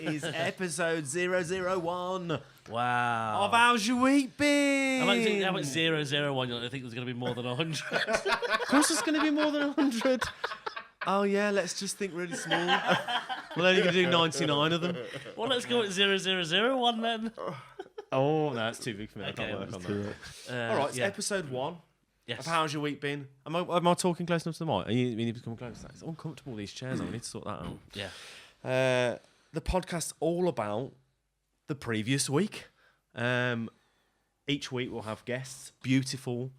is episode 001. Wow. Of How's Your Week Been? How about 001? I think there's going to be more than 100. Of course there's going to be more than 100. Oh, yeah, let's just think really small. We're only going to do 99 of them. Well, let's go at 0001 then. Oh, no, it's too big for me. Okay, I can't work on that. All right, it's episode 1 Yes. of How's Your Week Been? Am I talking close enough to the mic? You need to come close. It's uncomfortable, these chairs. I need to sort that out. Yeah. The podcast's all about the previous week. Each week we'll have guests, beautiful,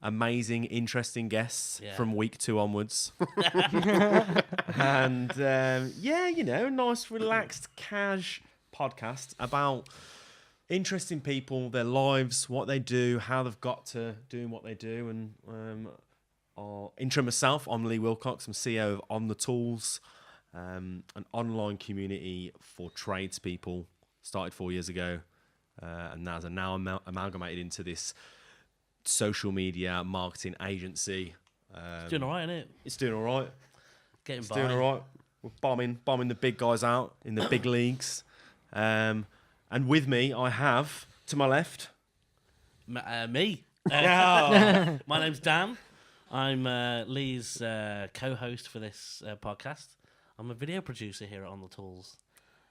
amazing, interesting guests from week 2 onwards. And nice, relaxed, cash podcast about interesting people, their lives, what they do, how they've got to doing what they do. And I'll intro myself. I'm Lee Wilcox. I'm CEO of On The Tools, an online community for tradespeople. Started 4 years ago, and now amalgamated into this social media marketing agency. It's doing all right, isn't it? It's doing all right. Getting by. Doing all right. We're bombing the big guys out in the big leagues. And with me, I have, to my left... Me. My name's Dan. I'm Lee's co-host for this podcast. I'm a video producer here at On The Tools.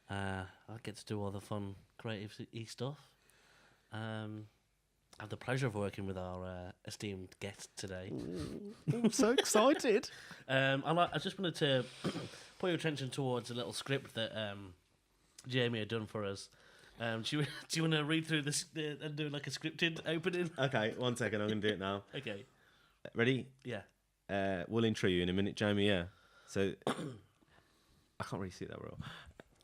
I get to do all the fun, creative stuff. I have the pleasure of working with our esteemed guest today. I'm so excited. I just wanted to put your attention towards a little script that Jamie had done for us. Do you want to read through this and do like a scripted opening? Okay, 1 second. I'm going to do it now. Okay. Ready? Yeah. We'll intro you in a minute, Jamie, yeah. So, I can't really see that well.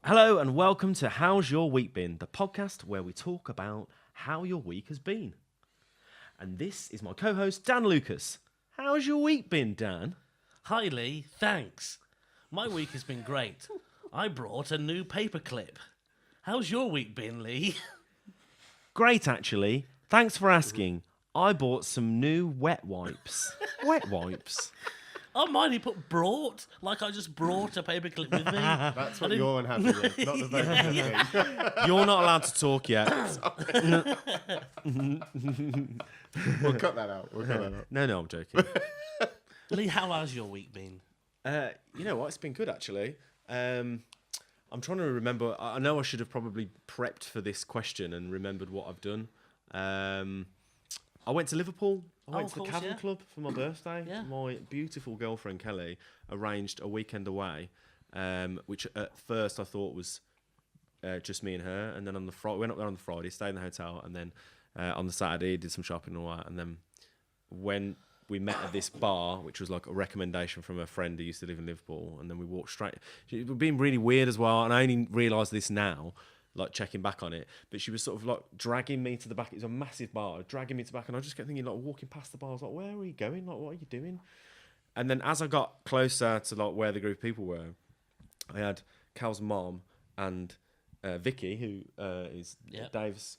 Hello and welcome to How's Your Week Been, the podcast where we talk about how your week has been. And this is my co-host, Dan Lucas. How's your week been, Dan? Hi, Lee. Thanks. My week has been great. I brought a new paperclip. How's your week been, Lee? Great, actually. Thanks for asking. I bought some new wet wipes. Wet wipes? Oh, mine, he put brought, like I just brought a paperclip with me. That's what you're unhappy with, not the paperclip. You're not allowed to talk yet. We'll cut that out. No, I'm joking. Lee, how has your week been? You know what? It's been good, actually. I'm trying to remember. I know I should have probably prepped for this question and remembered what I've done. I went to Liverpool. I went to the Cavern Club for my birthday. Yeah. My beautiful girlfriend, Kelly, arranged a weekend away, which at first I thought was just me and her. And then on the Friday, went up there on the Friday, stayed in the hotel, and then on the Saturday did some shopping and all that. And then when we met at this bar, which was like a recommendation from a friend who used to live in Liverpool, and then we walked straight. It was being really weird as well, and I only realised this now, like checking back on it. But she was sort of like dragging me to the back. It was a massive bar, dragging me to the back, and I just kept thinking, like walking past the bar, I was like, "Where are you going? Like, what are you doing?" And then as I got closer to like where the group of people were, I had Cal's mom and Vicky, who is Dave's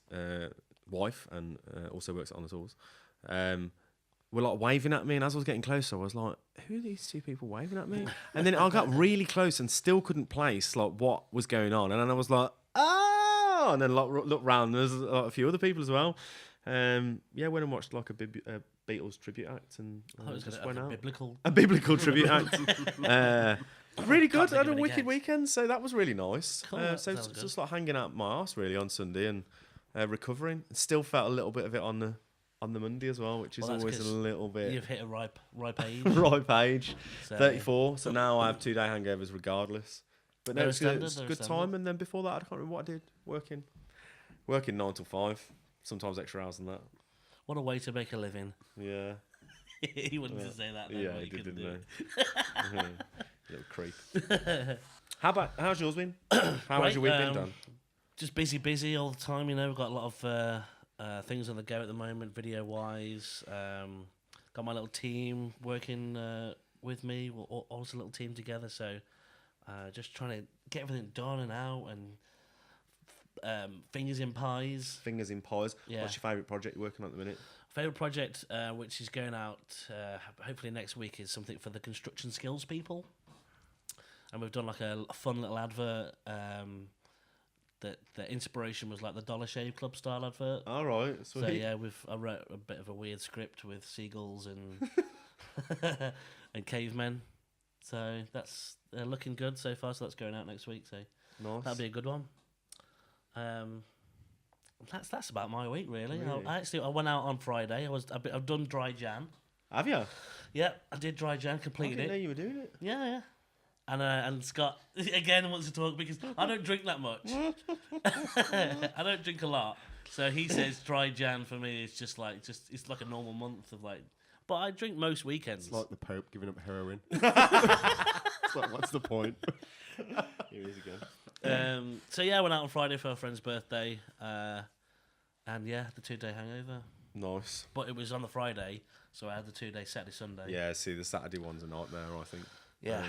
wife and also works at On The Tools. Were like waving at me, and as I was getting closer, I was like, "Who are these two people waving at me?" And then I got really close and still couldn't place like what was going on, and then I was like, "Oh!" And then like looked round, and there's like, a few other people as well. Went and watched like a Beatles tribute act, and just went out. A biblical tribute act. Really good. I had a wicked weekend, so that was really nice. Cool, so just like hanging out my arse really on Sunday and recovering. Still felt a little bit of it on the Monday as well, which is always a little bit... You've hit a ripe age. Ripe age. So, 34, so now I have 2-day hangovers regardless. But no, it's a good time, and then before that, I can't remember what I did. Working 9 till 5, sometimes extra hours than that. What a way to make a living. Yeah. He wanted to say that. Yeah, he did, didn't he? Little creep. How's yours been? How has your week been done? Just busy all the time, you know. We've got a lot of... things on the go at the moment, video-wise. Got my little team working with me. We're all a little team together, so just trying to get everything done and out, and fingers in pies. Fingers in pies. Yeah. What's your favourite project you're working on at the minute? Favourite project, which is going out hopefully next week, is something for the construction skills people. And we've done like a fun little advert the inspiration was like the Dollar Shave Club style advert. All right. So yeah, I wrote a bit of a weird script with seagulls and and cavemen. So that's looking good so far. So that's going out next week. So Nice. that'll be a good one. That's about my week really. Really? I went out on Friday. I've done dry Jan. Have you? Yeah, I did dry Jan. I Completed didn't know it. you were doing it. Yeah. And Scott again wants to talk because I don't drink that much. I don't drink a lot, so he says dry Jan for me is just like it's like a normal month of like. But I drink most weekends. It's like the Pope giving up heroin. It's like, what's the point? Here is again. So yeah, I went out on Friday for a friend's birthday, and yeah, the 2-day hangover. Nice. But it was on the Friday, so I had the 2-day Saturday Sunday. Yeah. See, the Saturday one's a nightmare. I think. Yeah.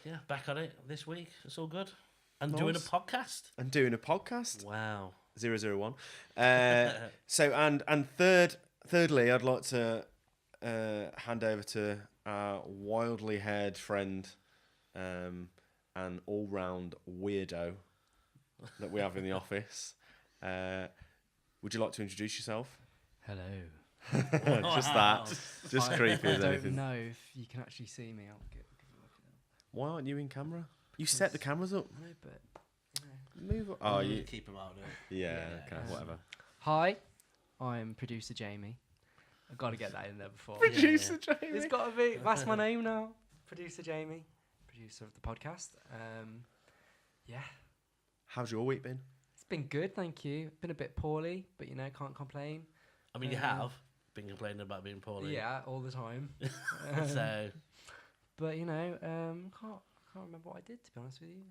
Yeah, back on it this week. It's all good. And Nice. doing a podcast. And doing a podcast. Wow. 001. So and thirdly, I'd like to hand over to our wildly haired friend, and all-round weirdo that we have in the office. Would you like to introduce yourself? Hello. Just that. Just creepy I as don't anything. know if you can actually see me. I'll give a look at them. Why aren't you in camera? You set the cameras up. No, but you know. Move up. Oh, you. Keep him out of it. Yeah. Okay. Whatever. Hi, I'm producer Jamie. I've got to get that in there before. Producer Jamie. It's got to be. That's my name now. Producer Jamie, producer of the podcast. Yeah, How's your week been? it's been good, thank you. Been a bit poorly, but you know, can't complain. I mean, you have been complaining about being poorly. Yeah, all the time. So, But you know, can't remember what I did, to be honest with you.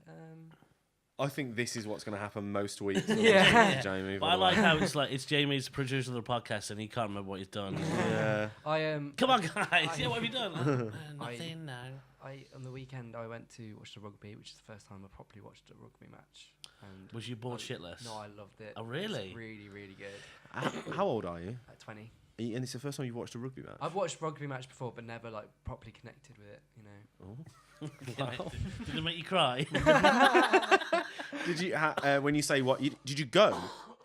I think this is what's going to happen most weeks. Yeah. Jamie. but I like how it's Jamie's producer of the podcast and he can't remember what he's done. Yeah. I Come on, guys. Yeah, what have you done? Nothing, no. on the weekend I went to watch the rugby, which is the first time I properly watched a rugby match. And Was you bored shitless? No, I loved it. Oh, really? It was really, really good. How old are you? At 20. And it's the first time you've watched a rugby match? I've watched rugby match before, but never like properly connected with it. You know. Did it make you cry? Did you? When you say what? Did you go?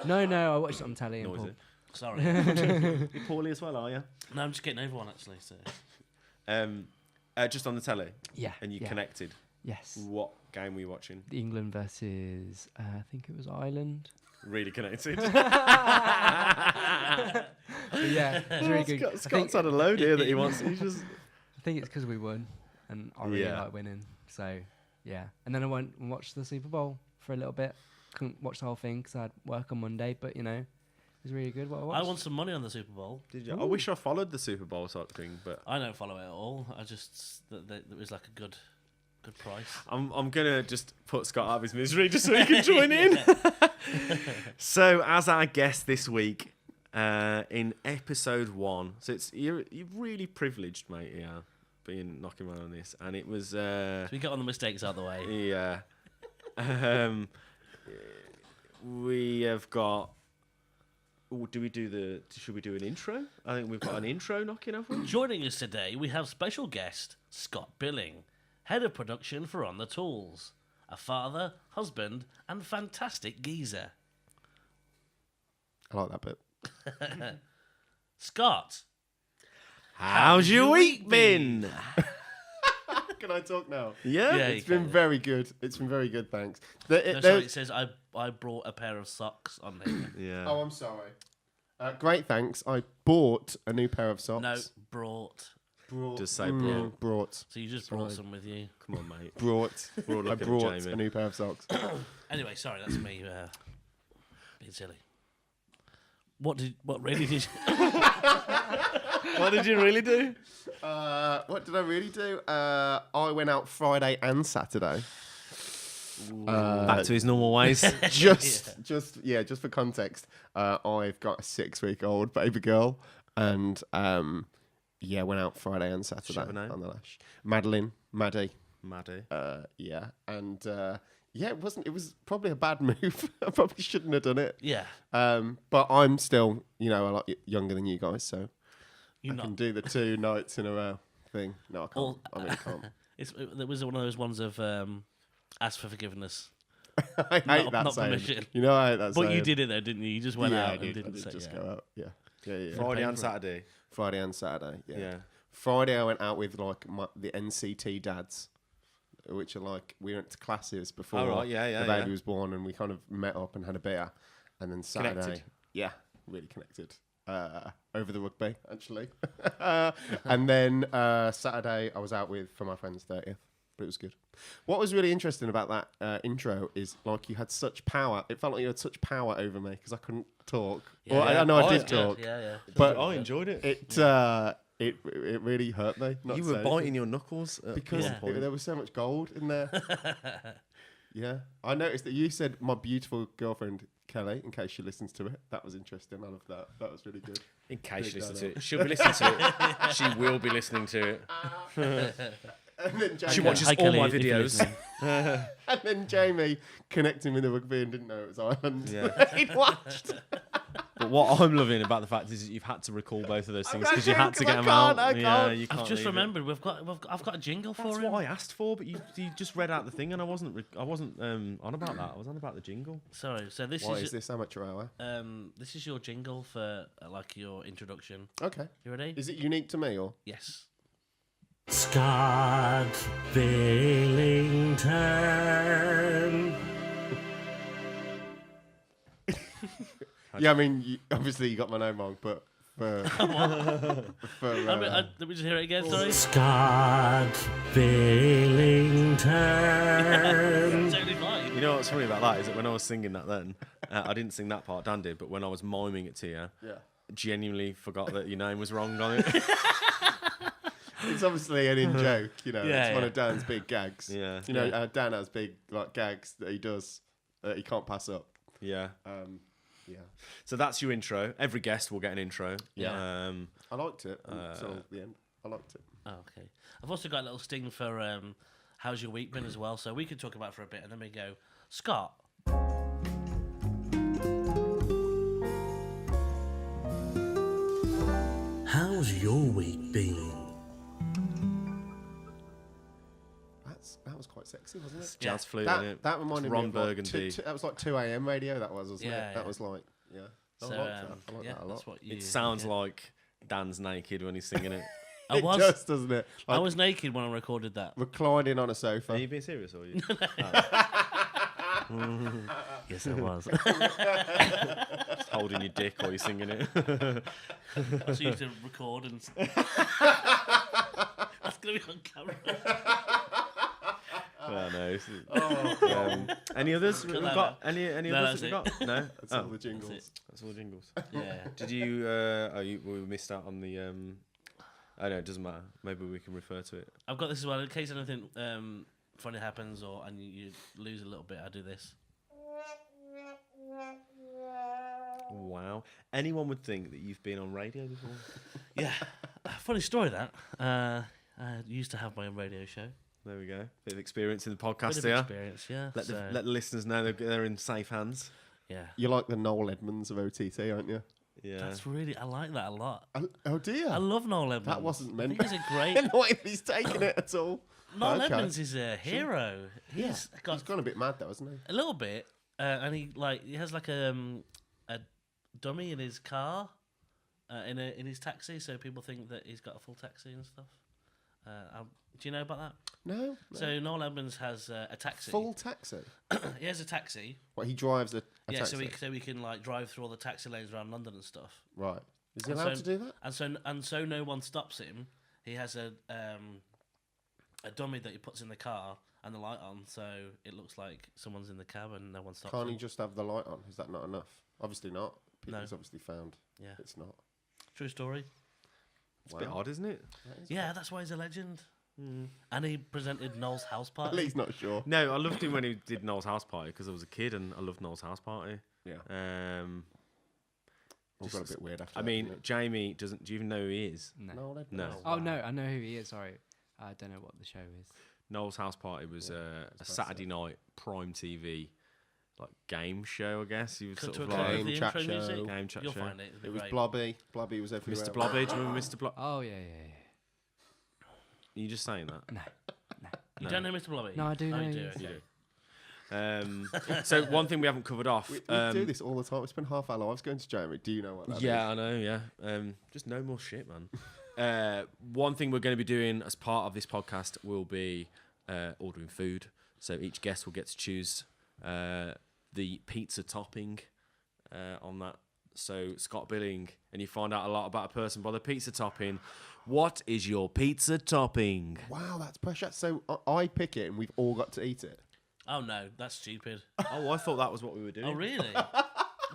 No, I watched it on telly. And Noisy. Sorry. You're poorly as well, are you? No, I'm just getting over one actually. So. Just on the telly. Yeah. And you yeah. connected. Yes. What game were you watching? England versus I think it was Ireland. Really connected. Yeah, it was really good. Scott's had a load here that he wants. He just. I think it's because we won, and I really Yeah. like winning. So yeah, and then I went and watched the Super Bowl for a little bit. Couldn't watch the whole thing because I had work on Monday, but you know, it was really good. What I watched. I won some money on the Super Bowl. Did you? I wish I followed the Super Bowl type thing, but I don't follow it at all. I just that it was like a good price. I'm gonna just put Scott out of his misery just so he can join in. So, as our guest this week, in episode 1, so you're really privileged, mate. Yeah, being knocking around on this, and it was. So we got all the mistakes out of the way. Yeah. We have got. Should we do an intro? I think we've got an intro knocking, have we? Joining us today, we have special guest Scott Billing, head of production for On the Tools, a father, husband, and fantastic geezer. I like that bit. Scott, How's your week been? Can I talk now? Yeah. Yeah, It's you been can. very good. It's been very good, thanks. It says I brought a pair of socks on here. Yeah. Oh, I'm sorry. Great, thanks. I bought a new pair of socks. No, brought. Just say brought. Brought. So you just brought some with you. Come on, mate. Brought. We're all I looking brought at Jamie. a new pair of socks. Anyway, sorry, that's me being silly. What really did you... What did you really do? What did I really do? I went out Friday and Saturday. Back to his normal ways. Just for context, I've got a 6-week-old baby girl, and went out Friday and Saturday Shove her name? on the lash. Maddie. Maddie. It was probably a bad move. I probably shouldn't have done it. Yeah. But I'm still, a lot younger than you guys, so You I not. can do the 2 nights in a row thing. No, I can't. Well, I really can't. It was one of those ones of ask for forgiveness. I hate that not saying. permission. You know, I hate that saying. But you did it though, didn't you? You just went Yeah, out I did. and didn't I did say just yeah. go out. Yeah. Friday and Pay for it. Saturday. Friday and Saturday. Yeah. Yeah. Friday I went out with like the NCT dads, which are like we went to classes before Oh, right, yeah, the baby yeah. was born, and we kind of met up and had a beer, and then Saturday, Connected. yeah, really connected over the rugby actually, and then Saturday I was out with for my friend's 30th. But it was good. What was really interesting about that intro is like you had such power. It felt like you had such power over me because I couldn't talk. Yeah, Well, yeah. I know I Oh, did yeah. talk, Yeah. but I enjoyed it. it really hurt me. Not You to were say biting anything. your knuckles at Because one point. there was so much gold in there. Yeah. I noticed that you said my beautiful girlfriend, Kelly, in case she listens to it. That was interesting. I love that. That was really good. In case she Big listens dad to it, she'll be listening to it. She will be listening to it. And then Jamie, She watches Hi, all Kelly, my if you're videos. listening. and then Jamie connecting with the rugby and didn't know it was Ireland. Yeah. He'd watched. But what I'm loving about the fact is that you've had to recall both of those things because you can't, had to 'cause get I them can't, out. I Yeah, can't. you can't I've just leave it. remembered I've got a jingle That's for him. what I asked for, but you just read out the thing, and I wasn't on about that. I was on about the jingle. Sorry. So this What is is this amateur hour? this is your jingle for like your introduction. Okay. You ready? Is it unique to me or? Yes. Scott Billington. Yeah, I mean, obviously you got my name wrong, but for Let me just hear it again. Sorry. Scott Billington. Totally fine. You know what's funny about that is that when I was singing that then, I didn't sing that part, Dan did, but when I was miming it to you, yeah, genuinely forgot that your name was wrong on it. it's obviously an in joke, you know. Yeah, it's one yeah. of Dan's big gags. Yeah. You know, Yeah. Dan has big like gags that he does that he can't pass up. Yeah. Yeah, So that's your intro. Every guest will get an intro. Yeah. Um, I liked it until the end. I liked it. Oh, okay. I've also got a little sting for how's your week been as well, so we could talk about it for a bit, and then we go, Scott. How's your week been? That was quite sexy, wasn't it? jazz flute in That, it. that reminded It's me Ron of like Burgundy. that was like 2 a.m. radio. That was, wasn't Yeah, it? yeah. That was like, yeah. I So, like that. I like yeah, that a lot. that's what you. It sounds yeah. like Dan's naked when he's singing it. I It was. does, doesn't it? I Like was naked when I recorded that. reclining on a Are sofa. you being serious or are you? Yes, I was. Just holding your dick while you're singing it. I just used to record and. That's gonna be on camera. Oh, no. Oh, Any others? We've No, got any No, others that's that we've got? No. that's Oh, all the jingles. that's all the jingles. Yeah. Did you? We missed out on the. Oh no, it doesn't matter. Maybe we can refer to it. I've got this as well in case anything funny happens or and you lose a little bit. I do this. Wow. Anyone would think that you've been on radio before? Yeah. Funny story that. I used to have my own radio show. There we go. Bit of experience in the Bit podcast of here. experience, yeah. Let so, the listeners know they're in safe hands. yeah. You're like the Noel Edmonds of OTT, aren't you? Yeah. That's really, I like that a lot. Oh dear. I love Noel Edmonds. That wasn't meant. I think he's a great. Not if he's taking it at all. Noel Okay. Edmonds is a hero. He's got He's gone a bit mad though, hasn't he? a little bit, and he has like a dummy in his car, in his taxi, so people think that he's got a full taxi and stuff. Do you know about that? No. So Noel Edmonds has a taxi. Full taxi. He has a taxi. What, he drives a Yeah, taxi? so we can like drive through all the taxi lanes around London and stuff. Right. Is he And allowed so- to do that? And so no one stops him. He has a dummy that he puts in the car and the light on, so it looks like someone's in the cab and no one stops Can't him. he just have the light on? Is that not enough? Obviously not. People's No. obviously found Yeah, it's not. true story. It's a bit Wow. odd, isn't it? Yeah, that's why he's a legend. And he presented Noel's house At party. least not sure. No, I loved him when he did Noel's house party because I was a kid and I loved Noel's house party. Yeah. All got a just- bit weird after I that, mean, didn't it? Jamie doesn't. Do you even know who he is? No. Noel Edmonds. No. Oh no, I know who he is. Sorry, I don't know what the show is. Noel's house party was Yeah, I a was about to Saturday night prime TV like game show. I guess he was Cut sort to of a clip like of the chat intro show. music. game chat You'll show. find it. It'll be It was great. Blobby. Blobby was everywhere. Mr. Blobby. Do you remember Mr. Blobby? Oh yeah. Are you just saying that? No, You don't know Mr. Blobby? no, I do Oh, know. you do, yes. okay. So one thing we haven't covered off. We do this all the time. We spend half our lives going to Jamie. Do you know what that is? Yeah, I know. Yeah, just no more shit, man. One thing we're going to be doing as part of this podcast will be ordering food. So each guest will get to choose the pizza topping on that. So Scott Billing, and you find out a lot about a person by the pizza topping. What is your pizza topping? Wow, that's precious. So I pick it, and we've all got to eat it. Oh no, that's stupid. Oh, I thought that was what we were doing. Oh really?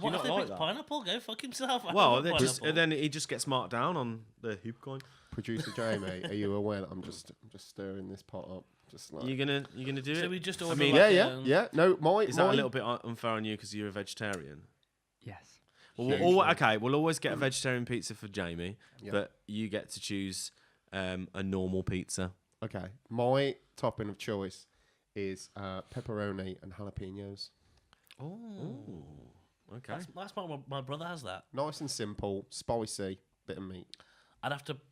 What not if they like picked that? pineapple? Go fuck himself. I Well, don't want pineapple. then he just gets marked down on the hoop coin. Producer Jamie, are you aware that I'm just stirring this pot up? Just like You gonna do it? So we just order. mean- like, yeah. No, Is that a little bit unfair on you because you're a vegetarian? Yes. Well, Hugely. we'll always get a vegetarian pizza for Jamie, Yeah. but you get to choose a normal pizza. Okay, my topping of choice is pepperoni and jalapenos. Oh, Okay. that's what my brother has that. Nice and simple, spicy, bit of meat. I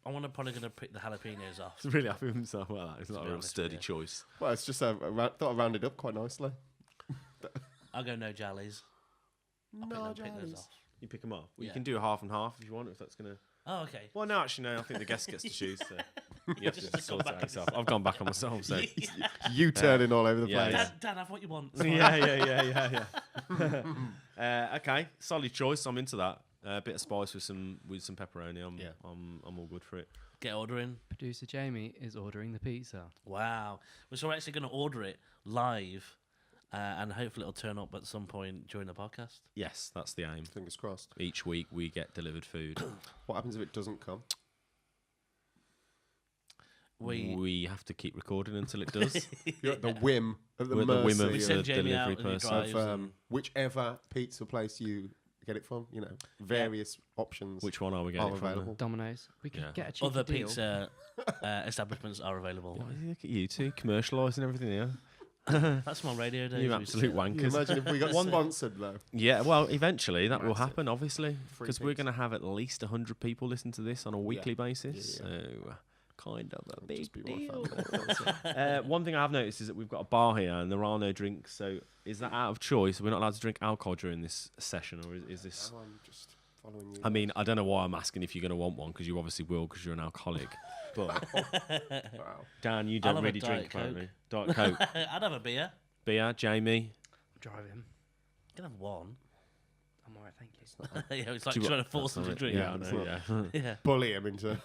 want to probably gonna pick the jalapenos off. He's really happy with himself like that. It's not be a real honest sturdy with you. choice. Well, it's just thought I rounded up quite nicely. I'll go no jellies. I'll pick those off. You pick them up. Well, you Yeah. can do a half and half if you want. If that's gonna. Oh, okay. Well, no, actually, no. I think the guest gets to choose. So you have Just to to sort come it out back on yourself. I've gone back on myself. So You turning all over the yeah, place. yeah. Dan, have what you want. yeah. Okay, solid choice. I'm into that. A bit of spice with some pepperoni. I'm all good for it. Get ordering. Producer Jamie is ordering the pizza. Wow. So we're actually going to order it live, and hopefully it'll turn up at some point during the podcast. Yes, that's the aim. Fingers crossed. Each week we get delivered food. What happens if it doesn't come? We have to keep recording until it does. You're at the whim of the We're at the whim mercy of We the send Jamie out delivery and he person. drives. of and whichever pizza place you get it from. You know, various options Which one are we are getting from? available. Domino's. We could Yeah. get a cheaper other deal. pizza establishments are available. Yeah, look at you two commercialising everything here. That's my radio days. You we absolute used to- Can you wankers. imagine if we got sponsored though? Yeah, well, eventually that will Massive. happen, obviously, Free because we're pizza. going to have at least 100 people listen to this on a weekly basis. Yeah, yeah. So, kind of a It'll big just be my deal. family. One thing I have noticed is that we've got a bar here and there are no drinks. So, is that out of choice? We're not allowed to drink alcohol during this session, or is this? Now I'm just following you. I mean, I don't know why I'm asking if you're going to want one, because you obviously will, because you're an alcoholic. But Wow. Dan, you I'll don't have a really Diet drink, Coke. apparently. Diet Coke, I'd have a beer. beer, Jamie. Drive him. You can have one. I'm alright, thank you. Yeah, it's like Do you- trying to force them that's to not it. drink. Yeah, I It's know. not- Yeah. Yeah. Bully him into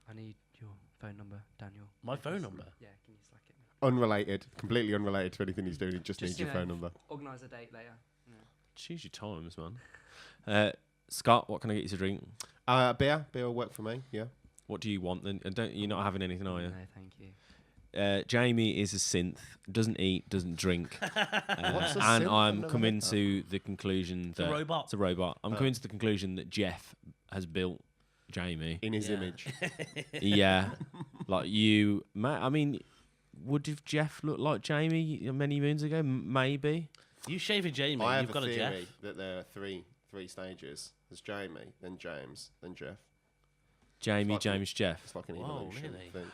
I need your phone number, Daniel. My phone number. Yeah, can you slack it? unrelated, completely unrelated to anything he's doing. He just needs you your know, phone number. Organise a date later. Choose your times, man. Scott, what can I get you to drink? Beer will work for me. Yeah. What do you want? Then you're not having anything, are you? No, thank you. Jamie is a synth, doesn't eat, doesn't drink, What's a and synth? I'm I've never coming heard that. to the conclusion a that robot. It's a robot. I'm coming to the conclusion that Jeff has built Jamie. In his Yeah. image. Yeah, like you. I mean, would have Jeff looked like Jamie many moons ago? Maybe. You shave a Jamie, I you've have got a a Jeff. theory that there are three stages. There's Jamie, then James, then Jeff. Jamie, like James, Jeff. It's like an Whoa, evolution really? thing.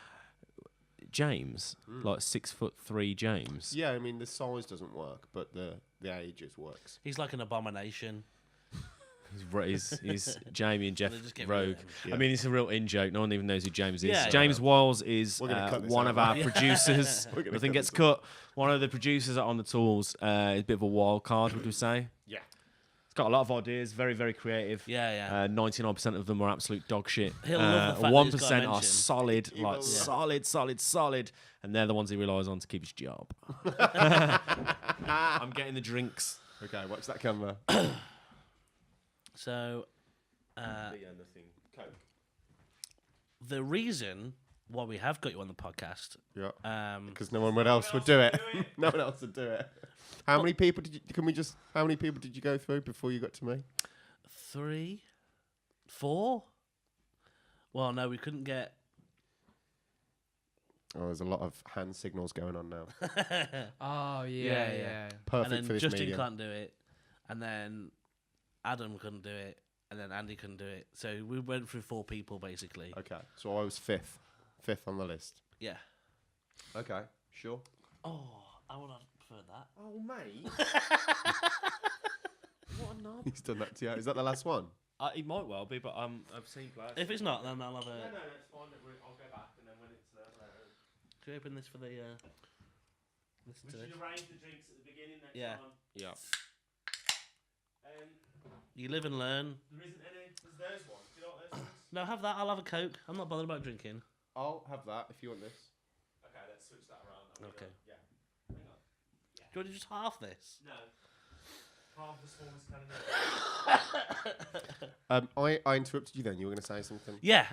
James, like 6'3" James. Yeah, I mean the size doesn't work, but the ages works. He's like an abomination. He's Jamie and Jeff They just get rid of Rogue. him. Yeah. I mean, it's a real in joke. No one even knows who James is. Yeah, James Wiles is We're gonna cut this one out, of our right? producers. We're gonna Nothing cut gets this cut. One of the producers on the tools is a bit of a wild card, would we say? Yeah. It's got a lot of ideas, very, very creative. Yeah, yeah. 99% of them are absolute dog shit. He'll love the fact that he's got a 1% are mention. solid, He like will. solid, and they're the ones he relies on to keep his job. I'm getting the drinks. Okay, watch that camera. So, nothing. Coke. the reason why we have got you on the podcast, Yeah. Because no one else would do it. No one else would do it. How many people did you? How many people did you go through before you got to me? 3, 4. Well, no, we couldn't get. Oh, there's a lot of hand signals going on now. Oh, Yeah, yeah. yeah. Perfect And for then this Justin medium. can't do it, and then Adam couldn't do it, and then Andy couldn't do it. So we went through 4 people basically. Okay, so I was fifth on the list. Yeah. Okay, sure. Oh, I want to prefer that. Oh, mate. What a knob. He's done that to you. Is that the last one? It might well be, but I've seen players. If it's not, then I'll have a. No, it's fine. I'll go back, and then when it's there. Should we open this for the? Listen We to should this. arrange the drinks at the beginning next Yeah. time. Yeah. You live and learn. There isn't any. There's one. Do you know what this is? No, have that. I'll have a Coke. I'm not bothered about drinking. I'll have that if you want this. Okay, let's switch that around. Okay. Yeah. Hang on. Do you want to just half this? No. Half the smallest candidate. I interrupted you then. You were going to say something. Yeah.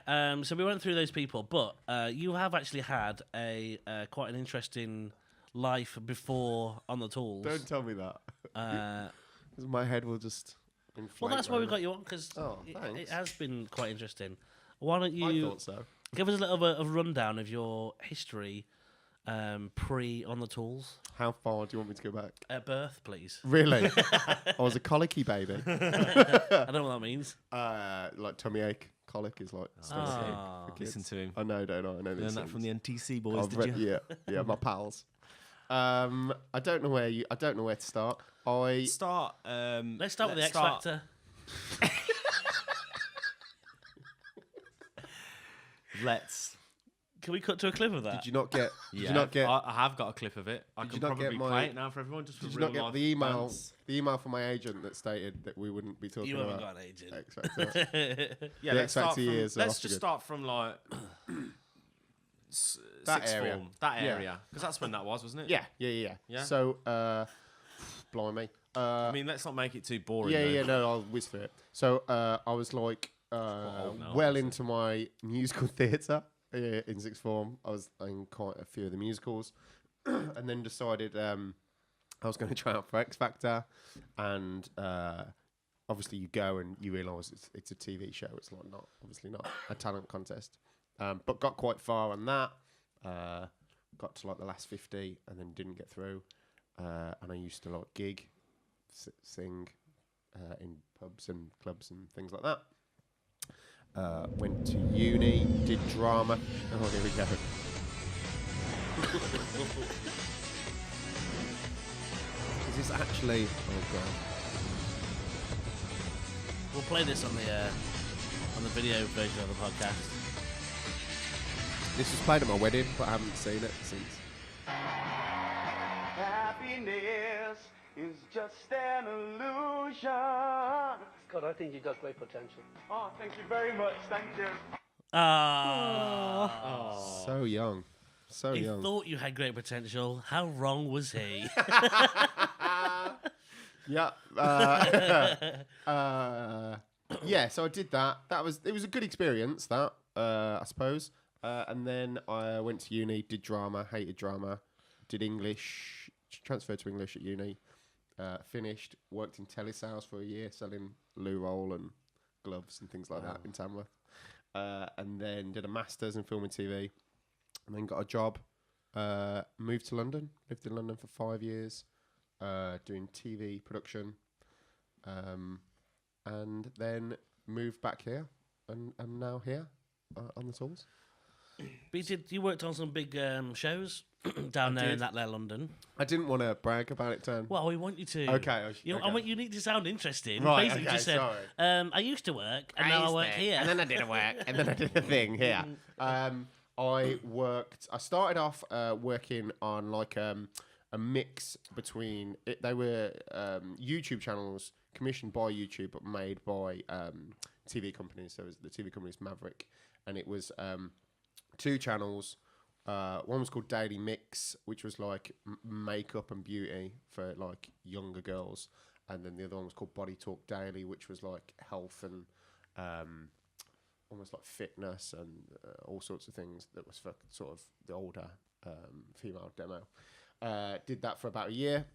So we went through those people, but you have actually had a quite an interesting life before on the tools. Don't tell me that. 'Cause my head will just inflate. Well, that's why we round got you on, because Oh, it thanks. has been quite interesting. Why don't it. I you thought so. give us a little bit of rundown of your history pre on the tools? How far do you want me to go back? At birth, please. Really? I was a colicky baby. I don't know what that means. Like tummy ache. Colic is like stomach ache for kids. Listen to him. I know, don't I? I know Learned these that from things. the NTC boys, I've did read- you? Yeah, my pals. I don't know where to start. Let's start Let's start with the X Factor. Let's. Can we cut to a clip of that? Did you not get? Yeah, Did you not get? I have got a clip of it. I Did can you not get probably my- play it now for everyone. Just for Did you real not get life the email? fans. The email from my agent that stated that we wouldn't be talking You haven't about got an agent. X Factor. Yeah, The let's start X Factor from, years are let's after just good. start from like That sixth area. form. That Yeah. area, because that's when that was, wasn't it? Yeah. Yeah? So, blimey. I mean, let's not make it too boring. Yeah, though. no, I'll whiz through it. So I was like old now, well obviously. into my musical theatre in sixth form. I was in quite a few of the musicals, and then decided I was going to try out for X Factor, and obviously you go and you realise it's a TV show. It's like obviously not a talent contest, but got quite far on that. Got to like the last 50, and then didn't get through. And I used to like gig. Sing in pubs and clubs and things like that. Went to uni, did drama. Oh, here we go. Is this actually? Oh god. We'll play this on the video version of the podcast. This was played at my wedding, but I haven't seen it since. Happiness is just an illusion. God, I think you got great potential. Oh, thank you very much. Thank you. So young, so He young. thought you had great potential. How wrong was he? Yeah. Yeah, so I did that. It was a good experience, that, I suppose. And then I went to uni, did drama, hated drama, did English, transferred to English at uni, finished, worked in telesales for a year, selling loo roll and gloves and things like that in Tamworth. And then did a master's in film and TV, and then got a job, moved to London, lived in London for 5 years, doing TV production, and then moved back here, and I'm now here on the tools. But you worked on some big shows down there in that there London. I didn't want to brag about it, Dan. Well, we want you to. Okay, I I want you need to sound interesting. Right, Basically, okay, just said, sorry. I used to work, and now I work here. And then I did a work, and then I did a thing here. I started off working on like a mix between they were YouTube channels commissioned by YouTube but made by TV companies. So it was the TV company's Maverick, and it was 2 channels. One was called Daily Mix, which was like makeup and beauty for like younger girls, and then the other one was called Body Talk Daily, which was like health and almost like fitness and all sorts of things that was for sort of the older female demo. Did that for about a year,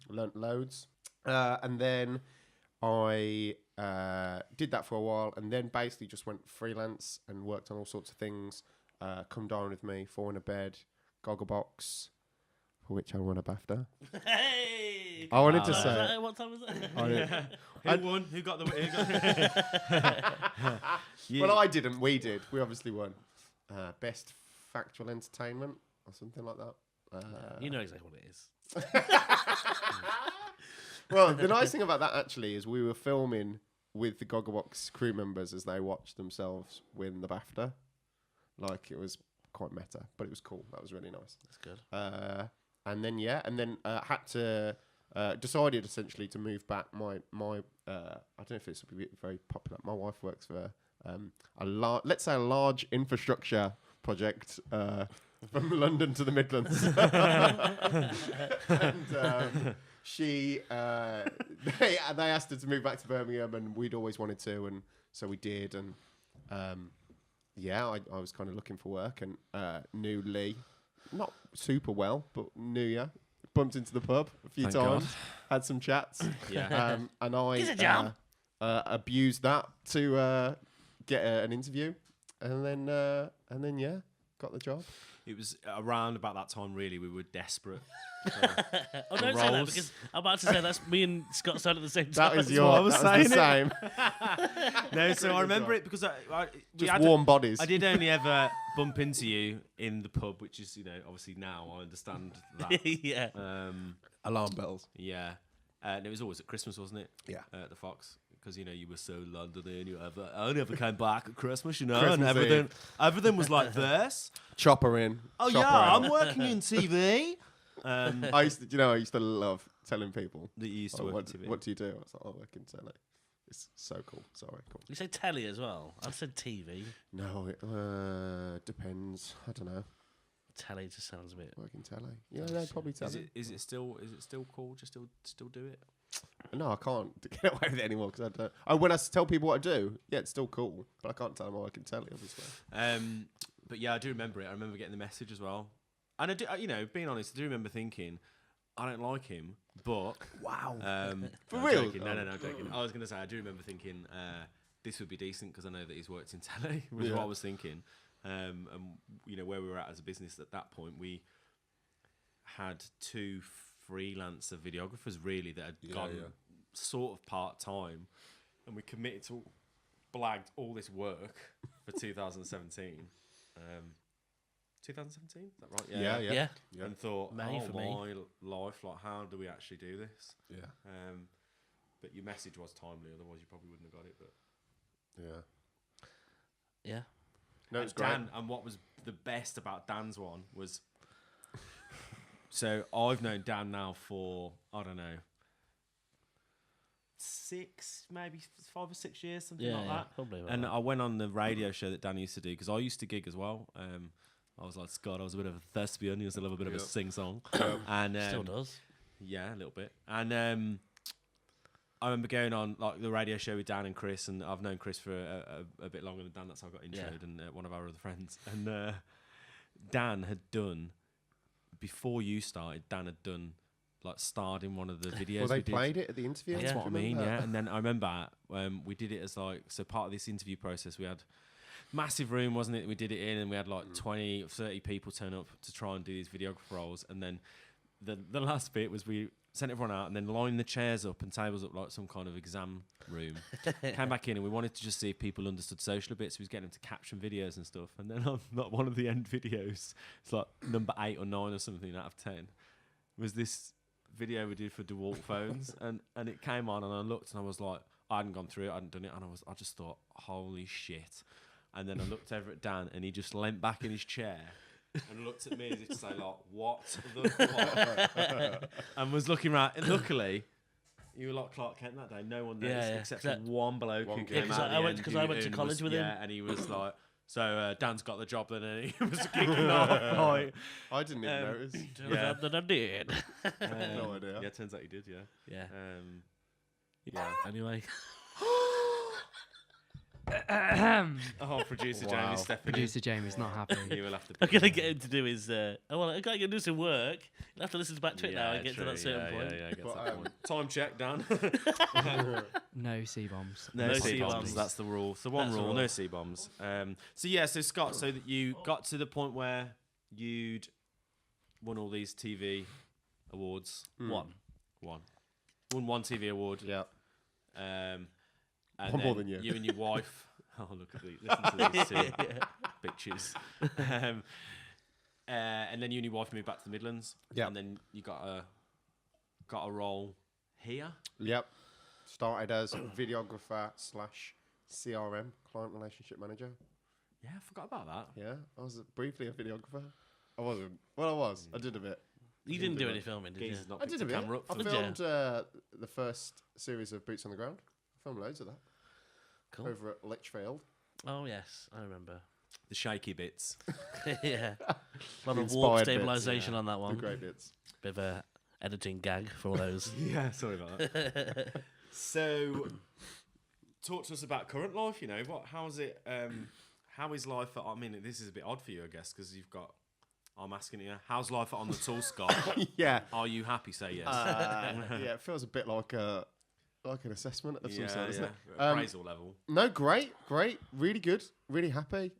learnt loads, and then I did that for a while, and then basically just went freelance and worked on all sorts of things. Come Down With Me, 4 in a Bed, GoggleBox, for which I won a Bafta. Hey! I wanted to say. What time was that? Who won? Who got the? Well, I didn't. We did. We obviously won. Best factual entertainment or something like that. You know exactly what it is. Well, the nice thing about that actually is we were filming with the GoggleBox crew members as they watched themselves win the Bafta. Like, it was quite meta, but it was cool. That was really nice. That's good. And then had to decided essentially to move back. My I don't know if this will be very popular. My wife works for let's say a large infrastructure project from London to the Midlands. And she they asked her to move back to Birmingham, and we'd always wanted to, and so we did. And I was kind of looking for work, and knew Lee, not super well, but knew you. Bumped into the pub a few Thank times, God. had some chats, Yeah. and Give us a jump. I abused that to get an interview, and then got the job. It was around about that time, really, we were desperate. Oh, don't say that, roles. because I'm about to say that's me and Scott said at the same time. That was what I your. was That was the saying. same. No, so I remember it because Just warm bodies. I did only ever bump into you in the pub, which is, obviously now I understand that. Yeah. Alarm bells. Yeah. And it was always at Christmas, wasn't it? Yeah. At the Fox. Because, you were so Londony and I never came back at Christmas, and Christmas everything was like this. Chopper in. Oh, chopper yeah, out. I'm working in TV. I used to love telling people. That you used to work what, in TV. what do you do? I was like, I work in telly. It's so cool. Sorry, cool. You say telly as well. I've said TV. No, it depends. I don't know. Telly just sounds a bit. Work in telly. Yeah, no, probably telly. Is it still cool? Just still do it? No, I can't get away with it anymore because I don't. When I tell people what I do, yeah, it's still cool, but I can't tell them I work in telly, obviously. But yeah, I do remember it. I remember getting the message as well, and I do. Being honest, I do remember thinking, I don't like him, but Wow. For I'm real? joking. No, I'm joking. I was going to say, I do remember thinking this would be decent because I know that he's worked in telly. Was what I was thinking. And where we were at as a business at that point, we had 2 freelancer videographers really that had gone sort of part time, and we committed to blagged all this work for 2017. 2017, is that right? Yeah. And thought, May for me. my life, like, how do we actually do this? Yeah. But your message was timely, otherwise you probably wouldn't have got it. But Yeah. Yeah. No, and it's great. Dan, and what was the best about Dan's one was, so I've known Dan now for, I don't know, 6, maybe 5 or 6 years, something like that. Probably. And I went on the radio show that Dan used to do because I used to gig as well. I was like, Scott, I was a bit of a thespian. He was a little bit of a sing-song. And Still does. yeah, a little bit. And I remember going on like the radio show with Dan and Chris, and I've known Chris for a bit longer than Dan. That's how I got introed, and one of our other friends. And Dan had done, before you started, Dan had done, like, starred in one of the videos. Well, they we did. played it at the interview. That's Yeah. what I mean, yeah. And then I remember we did it as like, so part of this interview process, we had massive room, wasn't it? We did it in, and we had like 20 or 30 people turn up to try and do these videographer roles. And then the last bit was we sent everyone out and then lined the chairs up and tables up like some kind of exam room. Came back in, and we wanted to just see if people understood social a bit, so we was getting them to caption videos and stuff. And then on like one of the end videos, it's like number 8 or 9 or something out of 10, was this video we did for DeWalt phones, and it came on, and I looked, and I was like, I hadn't gone through it, I hadn't done it, and I just thought, holy shit. And then I looked over at Dan, and he just leant back in his chair and looked at me as if to say, like, what the fuck? And was looking around, and luckily, you were like Clark Kent that day. No one noticed except for one bloke who came because out. I went to college with him. Yeah, and he was like, so Dan's got the job then, and he was kicking off. Like, I didn't even notice. yeah. That I did. No idea. Yeah, turns out you did, yeah. Yeah. Yeah. Anyway. Oh, producer Wow. Jamie's stepping Producer Jamie's not happy. in. You will have to. I'm gonna get him to do his. I gotta do some work. You'll have to listen back to it now and get true, to that certain point. Yeah, get to But, that point. Time check, Dan. No C-bombs. No No C C-bombs. bombs. That's the rule. So one That's the rule, rule. no C bombs. So Scott, so that you got to the point where you'd won all these TV awards. One. Won one TV award. Yeah. And One then more than you. You and your wife. Oh, look at these! Listen to these two bitches. and then you and your wife moved back to the Midlands. Yeah. And then you got a role here. Yep. Started as videographer / CRM, client relationship manager. Yeah, I forgot about that. Yeah, I was briefly a videographer. I wasn't. Well, I was. I did a bit. You didn't do any filming, did you? Geezer's not I picked did a the bit. camera up I for filmed the first series of Boots on the Ground. I filmed loads of that Cool. over at Lichfield. Oh yes, I remember. the shaky bits. Yeah, a lot of Inspired warp bits, stabilization on that The one. great bits. Bit of a editing gag for all those. Yeah, sorry about that. So, talk to us about current life. You know, how's it? How is life? I mean, this is a bit odd for you, I guess, because you've got. I'm asking you, how's life on the tool, Scott? Yeah. Are you happy? Say yes. Yeah, it feels a bit like an assessment of some sort, doesn't it? Appraisal level. No, great, really good, really happy.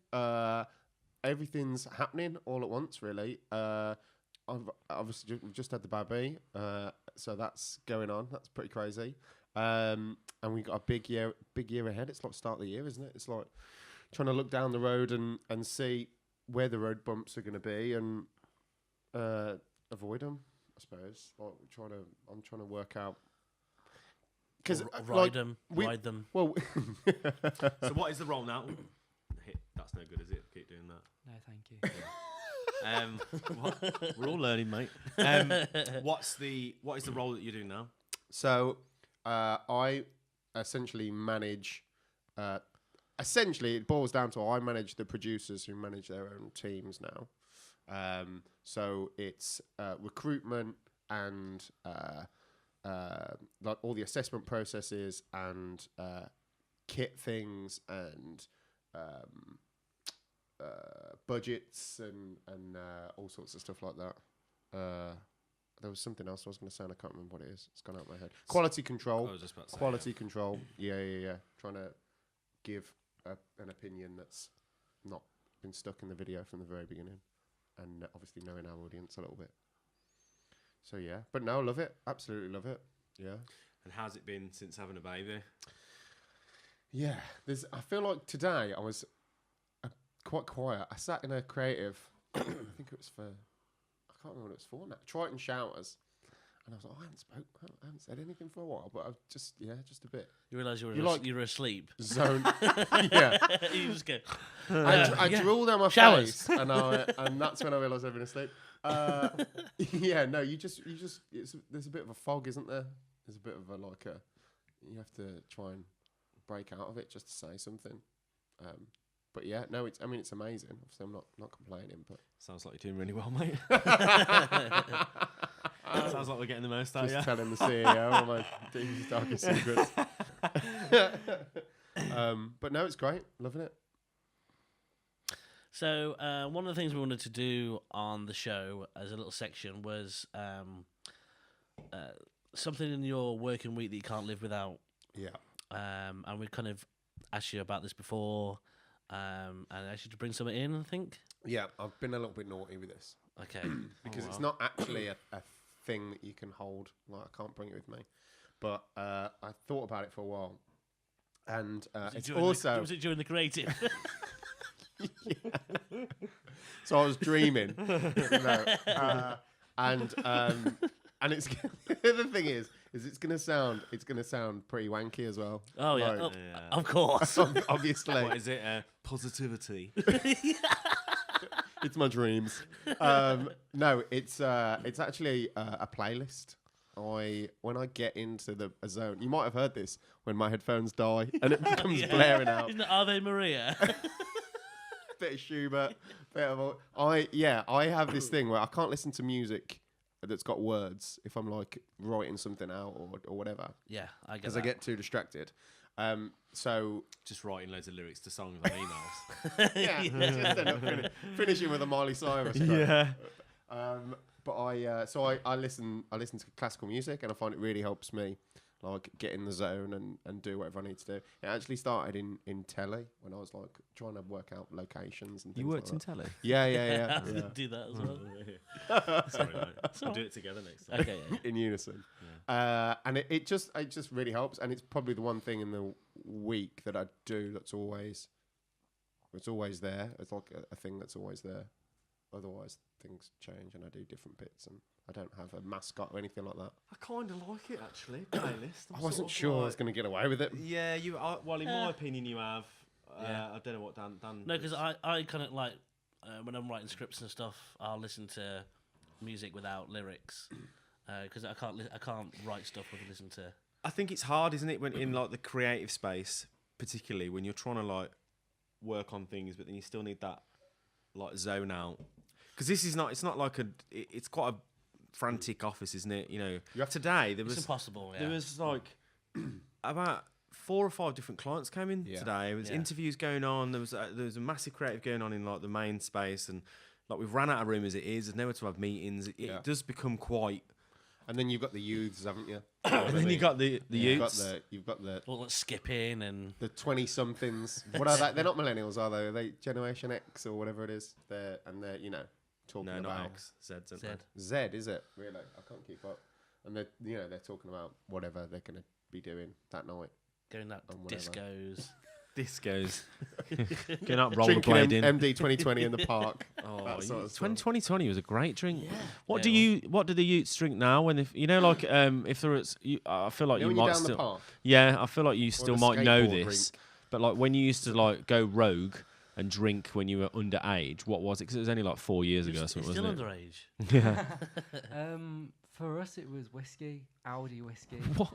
Everything's happening all at once, really. I've obviously we've just had the baby, so that's going on. That's pretty crazy. And we got a big year ahead. It's like start of the year, isn't it? It's like trying to look down the road and see where the road bumps are going to be and avoid them. I suppose. Like I'm trying to work out. Because ride them. Well, So what is the role now? That's no good, is it? Keep doing that. No, thank you. We're all learning, mate. What is the role that you're doing now? So I essentially manage. Essentially, it boils down to I manage the producers who manage their own teams now. So it's recruitment and like all the assessment processes and kit things and budgets and all sorts of stuff like that. There was something else I was going to say and I can't remember what it is. It's gone out of my head. Quality control. I was just about to say, Quality control. Yeah. Trying to give an opinion that's not been stuck in the video from the very beginning, and obviously knowing our audience a little bit. So yeah, but no, love it. Absolutely love it. Yeah. And how's it been since having a baby? Yeah. I feel like today I was quite quiet. I sat in a creative. I think it was for. I can't remember what it was for now. Triton Showers. And I was like, I haven't said anything for a while, but I've just a bit. You realise you were asleep. Zone. Yeah. You just go. I drool down my Showers. face, and that's when I realised I've been asleep. Yeah, no, there's a bit of a fog, isn't there? There's a bit of you have to try and break out of it just to say something. But yeah, no, it's amazing. Obviously, I'm not complaining, but Sounds like you're doing really well, mate. Sounds like we're getting the most out of just you. telling the CEO all my deepest, darkest secrets. But no, it's great. Loving it. So one of the things we wanted to do on the show as a little section was something in your working week that you can't live without. Yeah. And we kind of asked you about this before, and asked you to bring something in, I think. Yeah, I've been a little bit naughty with this. Okay. Because it's not actually a thing that you can hold. Like, I can't bring it with me. But I thought about it for a while. And it's also... Was it during the creative? So I was dreaming. And it's the thing is it's gonna sound pretty wanky as well. Oh yeah, Like, of course. obviously. What is it? Positivity. It's my dreams. No, it's actually a playlist. When I get into a zone, you might have heard this when my headphones die and it becomes blaring out. Isn't it Ave Maria? Bit of Schubert, bit of all. I have this thing where I can't listen to music that's got words if I'm like writing something out or whatever. Yeah, I get Because that. I get too distracted. So Just writing loads of lyrics to songs on emails. yeah, just end up finishing with a Miley Cyrus. Quote. Yeah. But I listen to classical music and I find it really helps me like get in the zone and do whatever I need to do. It actually started in telly when I was like trying to work out locations and things. You worked like in that. telly? Yeah. I do that as well. Sorry, mate. We'll do it together next time. Okay. Yeah. In unison. And it just really helps, and it's probably the one thing in the week that I do that's always there. It's like a thing that's always there. otherwise things change and I do different bits and I don't have a mascot or anything like that. I kind of like it actually. Playlist. I wasn't sure I was going to get away with it. Yeah, well, in my opinion, you have. I don't know what Dan. No, because I kind of like when I'm writing scripts and stuff, I'll listen to music without lyrics because I can't write stuff with listen to. I think it's hard, isn't it, when in like the creative space, particularly when you're trying to like work on things, but then you still need that like zone out. Because this is not. It's not like it's quite a frantic office, isn't it? You know, today there was impossible. Yeah. There was like about 4 or 5 different clients came in today. There was interviews going on. There was a massive creative going on in like the main space, and like we've ran out of room as it is. There's nowhere to have meetings. It does become quite. And then you've got the youths, haven't you? And then you've got the youths. You've got the well, let's skip in and the 20-somethings. What are they? They're not millennials, are they? Are they Generation X or whatever it is? They're you know talking no, about not X. Z. Z, is it? Really? I can't keep up. And they're talking about whatever they're going to be doing that night. going that discos. Discos. Going out Drinking rollerblading. MD 2020 in the park. Oh, That sort of stuff. 2020 was a great drink. Yeah. What do the youths drink now? When if you know, like, if there was, I feel like You know you when you're might down the still. park? Yeah, I feel like you still the might know skateboard this, rink. but like when you used to like go rogue and drink when you were underage, what was it? Because it was only like 4 years ago, or It's something, still wasn't underage. it? Yeah. For us, it was whiskey, Audi whiskey. What?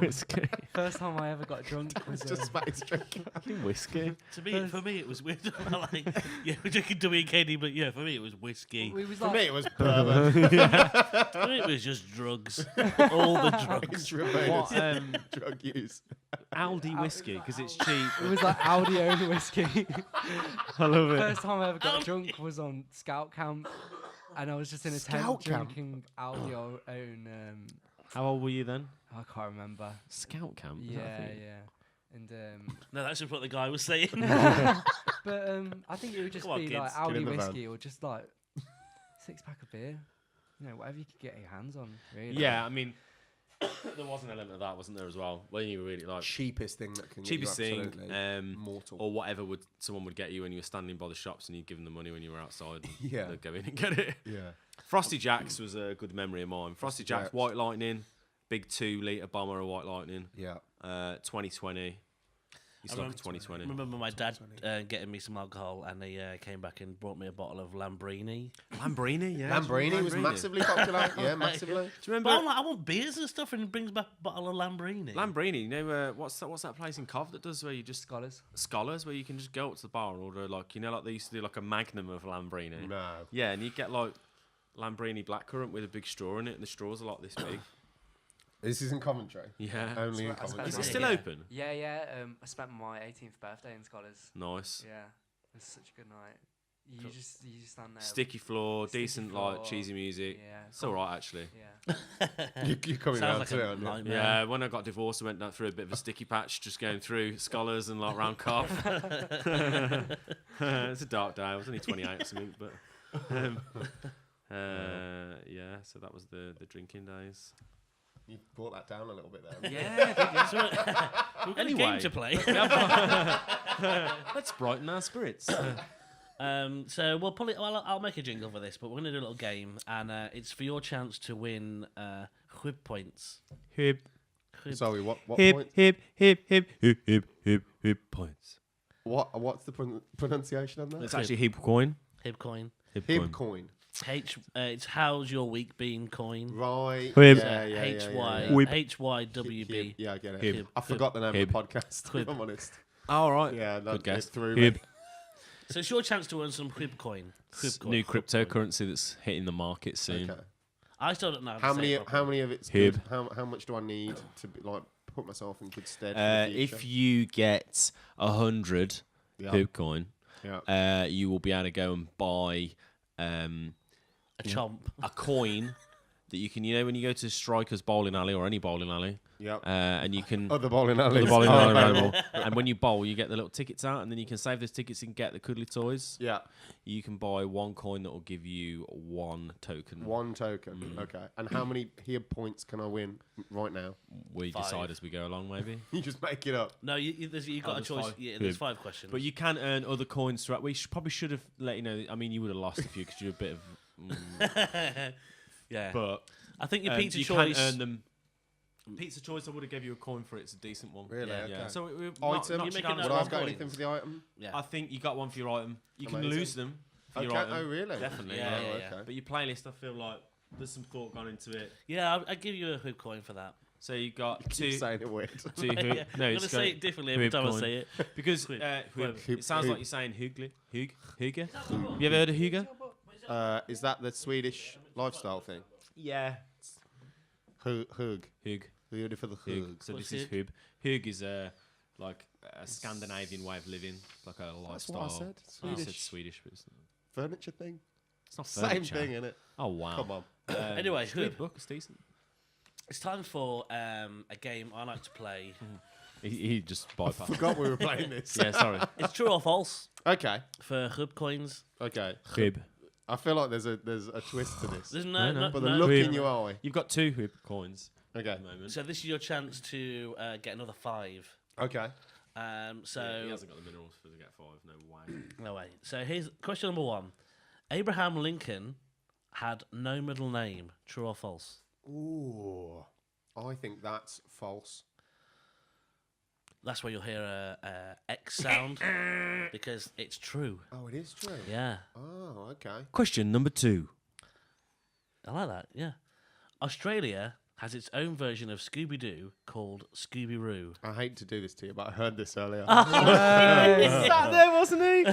Whiskey. First time I ever got drunk was It's just spat his drink. Whiskey. For me, it was weird. Like, yeah, we're drinking WKD, but yeah, for me, it was whiskey. we was For like, me, it was bourbon. For me, it was just drugs. All the drugs. Intravenous What, drug use. Aldi whiskey because it's cheap. it was like Audi owned whiskey. I love it. First time I ever got drunk was on scout camp, and I was just in a tent Scout camp? drinking Audi own. How old were you then? I can't remember. Scout camp. is Yeah, that a thing? yeah. And No, that's just what the guy was saying. but I think it would just Come on, be kids. like Get Audi in the van. whiskey or just like 6-pack of beer. You know, whatever you could get your hands on. Really. Yeah, I mean, there was an element of that, wasn't there, as well? When you were really like Cheapest thing that can cheapest get you thing, absolutely mortal. or whatever someone would get you when you were standing by the shops and you'd give them the money when you were outside. And Yeah. they'd go in and get it. Yeah. Frosty Jacks was a good memory of mine. Frosty Jacks, Jacks. White Lightning, big 2-litre bomber of White Lightning. Yeah. 2020. Used to like a 2020. I remember my dad getting me some alcohol, and he came back and brought me a bottle of Lambrini. Lambrini, yeah. Lambrini was massively popular. Yeah, massively. Do you But remember I'm like, I want beers and stuff, and he brings back a bottle of Lambrini. Lambrini? You know what's that place in Cov that does where you just Scholars where you can just go up to the bar and order like they used to do like a magnum of Lambrini. No. Yeah, and you get like Lambrini blackcurrant with a big straw in it, and the straw's are like this big. This is in Coventry. Yeah. Only in That's what I Coventry. Is it Yeah. still Yeah. open? Yeah, yeah. I spent my 18th birthday in Scholars. Nice. Yeah, it was such a good night. You just stand there. Sticky floor, Sticky decent floor. like cheesy music. Yeah. It's all right actually. Yeah. You're coming Sounds around like to it, a aren't you? nightmare. Yeah, when I got divorced, I went down through a bit of a sticky patch, just going through Scholars and like round Cov. It's a dark day. I was only 28 or something, but yeah. So that was the drinking days. You brought that down a little bit there. Yeah. We've got a Anyway. game to play. Let's brighten our spirits. So we'll pull it. Well, I'll make a jingle for this, but we're going to do a little game, and it's for your chance to win whip points. Hip, Sorry, what hip, point? hip, hip, hip, hip, hip, hip, hip points. What's the pronunciation on that? It's actually hip coin. Hip coin. Hib coin. It's how's your week been coin. Right. Whib. Yeah, yeah, H yeah, Y yeah. Whib. HYWB. Yeah, I get it. Hib. I forgot the name Hib. of the podcast, Hib. if I'm honest. All right. Yeah, Good that guess. through Hib. me. So it's your chance to earn some whip coin. Whip coin. New Whip coin. cryptocurrency that's hitting the market soon. Okay. I still don't know How to say it properly. many of it's Hib. good? How much do I need to be, like put myself in good stead? For the future? If you get 100 Yeah. hip coin, Yeah. you will be able to go and buy A chomp. a coin that you can, when you go to Strikers Bowling Alley or any bowling alley, Yep. and you can Other bowling alleys. the bowling Oh, alley okay. available. And when you bowl, you get the little tickets out, and then you can save those tickets and get the cuddly toys. Yeah. You can buy 1 coin that will give you 1 token. 1 token. Okay. And how many here points can I win right now? We 5. decide as we go along, maybe. You just make it up. No, you got a there's choice. 5. Yeah, there's Good. 5 questions. But you can earn other coins throughout. We probably should have let you know. I mean, you would have lost if you because you're a bit of. yeah. But I think your pizza you choice. can earn them. Pizza choice, I would have gave you a coin for it. It's a decent one. Really? Yeah. Okay. Yeah. So Item. You not make it down no as Would I one have got point. anything for the item? Yeah. I think you got one for your item. You can Amazing. lose them for your Okay. item. Oh, really? Definitely. Yeah, Yeah. yeah, okay. But your playlist, I feel like there's some thought gone into it. Yeah, I'll give you a hoop coin for that. So you got Keep 2. saying it weird. 2 Yeah, hoop. No, I'm gonna it's say it differently every hoop time I coin. say it. Because Hoop. hoop. Hoop. It sounds Hoop. like you're saying hugly. Hygge? You ever heard of hygge? Is that the Swedish lifestyle thing? Yeah. Hug. Hug. Ready for the Hug. hug. So What's this is hug? hub. Hug is like a Scandinavian way of living, like a That's lifestyle. what I said. You said Swedish. Swedish, but Furniture thing. it's not Same furniture. thing, innit? Oh wow. Come on. Anyway, it's a good hoop. book. It's decent. It's time for a game I like to play. He just bypassed. Forgot we were playing this. Yeah, sorry. It's true or false Okay. for hoop coins. Okay. Hub. I feel like there's a twist to this. There's No, no, no. But the no. look Hoop. in your eye. You've got 2 hoop coins Okay. at the moment. So this is your chance to get another 5. Okay. So Yeah, he hasn't got the minerals for to get 5. No way. no way. So here's question number 1. Abraham Lincoln had no middle name. True or false? Ooh. I think that's false. That's where you'll hear a X sound because it's true. Oh, it is true. Yeah, Oh, okay. Question number 2. I like that. Yeah, Australia has its own version of Scooby Doo called Scooby Roo. I hate to do this to you, but I heard this earlier. Sat there, wasn't he?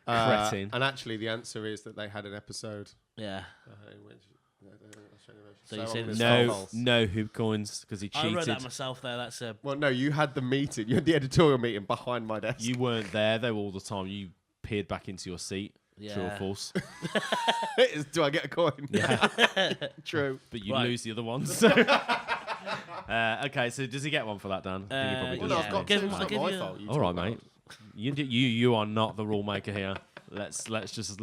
Cretin. And actually, the answer is that they had an episode. Yeah, In which, So you I'm said gonna it's say No, false. no hoop coins because he I wrote that cheated. myself there. That's a Well, no, you had the meeting. You had the editorial meeting behind my desk. You weren't there though all the time. You peered back into your seat. True or Yeah. false? Do I get a coin? Yeah, True. but you Right. lose the other ones. Okay, so does he get one for that, Dan? I think he probably Well, does. no, I've got Give two. him- It's I'll not give my you- fault. You All right, talk mate. You are not the rule maker here. Let's just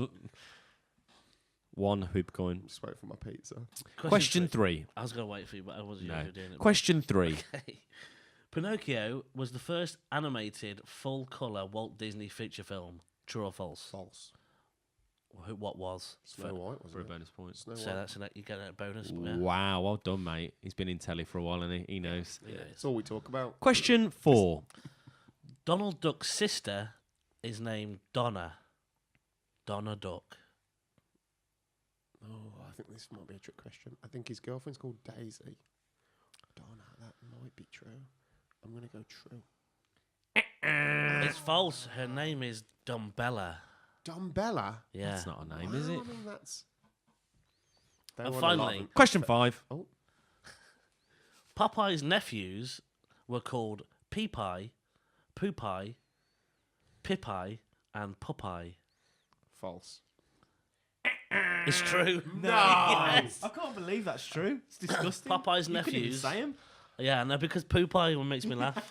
one hoop coin. Just wait for my pizza. Question 3. I was gonna wait for you, but I wasn't sure No. you were doing it. Question 3. Pinocchio was the first animated full-color Walt Disney feature film. True or false? False. What was? Snow White, wasn't For a it? bonus point. Snow So White. that's you get a bonus. Yeah. Wow, well done, mate. He's been in telly for a while, and he knows. Yeah. That's all we talk about. Question 4. Donald Duck's sister is named Donna. Donna Duck. Oh, I think this might be a trick question. I think his girlfriend's called Daisy. Donna, that might be true. I'm going to go true. It's false. Her name is Dumbella. Dumbella? Yeah. That's not a name, is it? I mean, that's... They And want a lot finally- of- Question 5. Oh, Popeye's nephews were called Peepie, Poopie, Pipeye, and Popeye. false. It's true. Nice. I can't believe that's true. It's disgusting. Popeye's You couldn't even nephews. say 'em. Yeah, no, because Poopeye makes me laugh.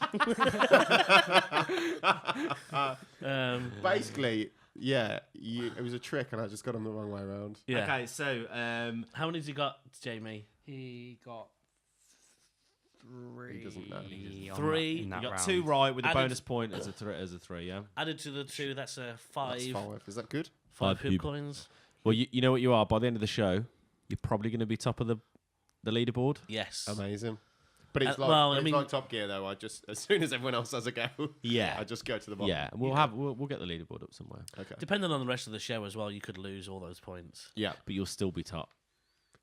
Basically, yeah, it was a trick and I just got him the wrong way around. Yeah. Okay, so How many's you got, Jamie? He got 3. He doesn't know. He on Three. in that you got round. 2 right with a Added- bonus point as a 3, yeah. Added to the 2, that's a 5. That's 5. Is that good? 5 Five hoop hoop. coins. Well, you know what you are. By the end of the show, you're probably going to be top of the leaderboard. Yes. Amazing. But it's like well, I it's mean- like Top Gear though. I just as soon as everyone else has a go, Yeah. I just go to the bottom. Yeah, and we'll get the leaderboard up somewhere. Okay. Depending on the rest of the show as well, you could lose all those points. Yeah. But you'll still be top.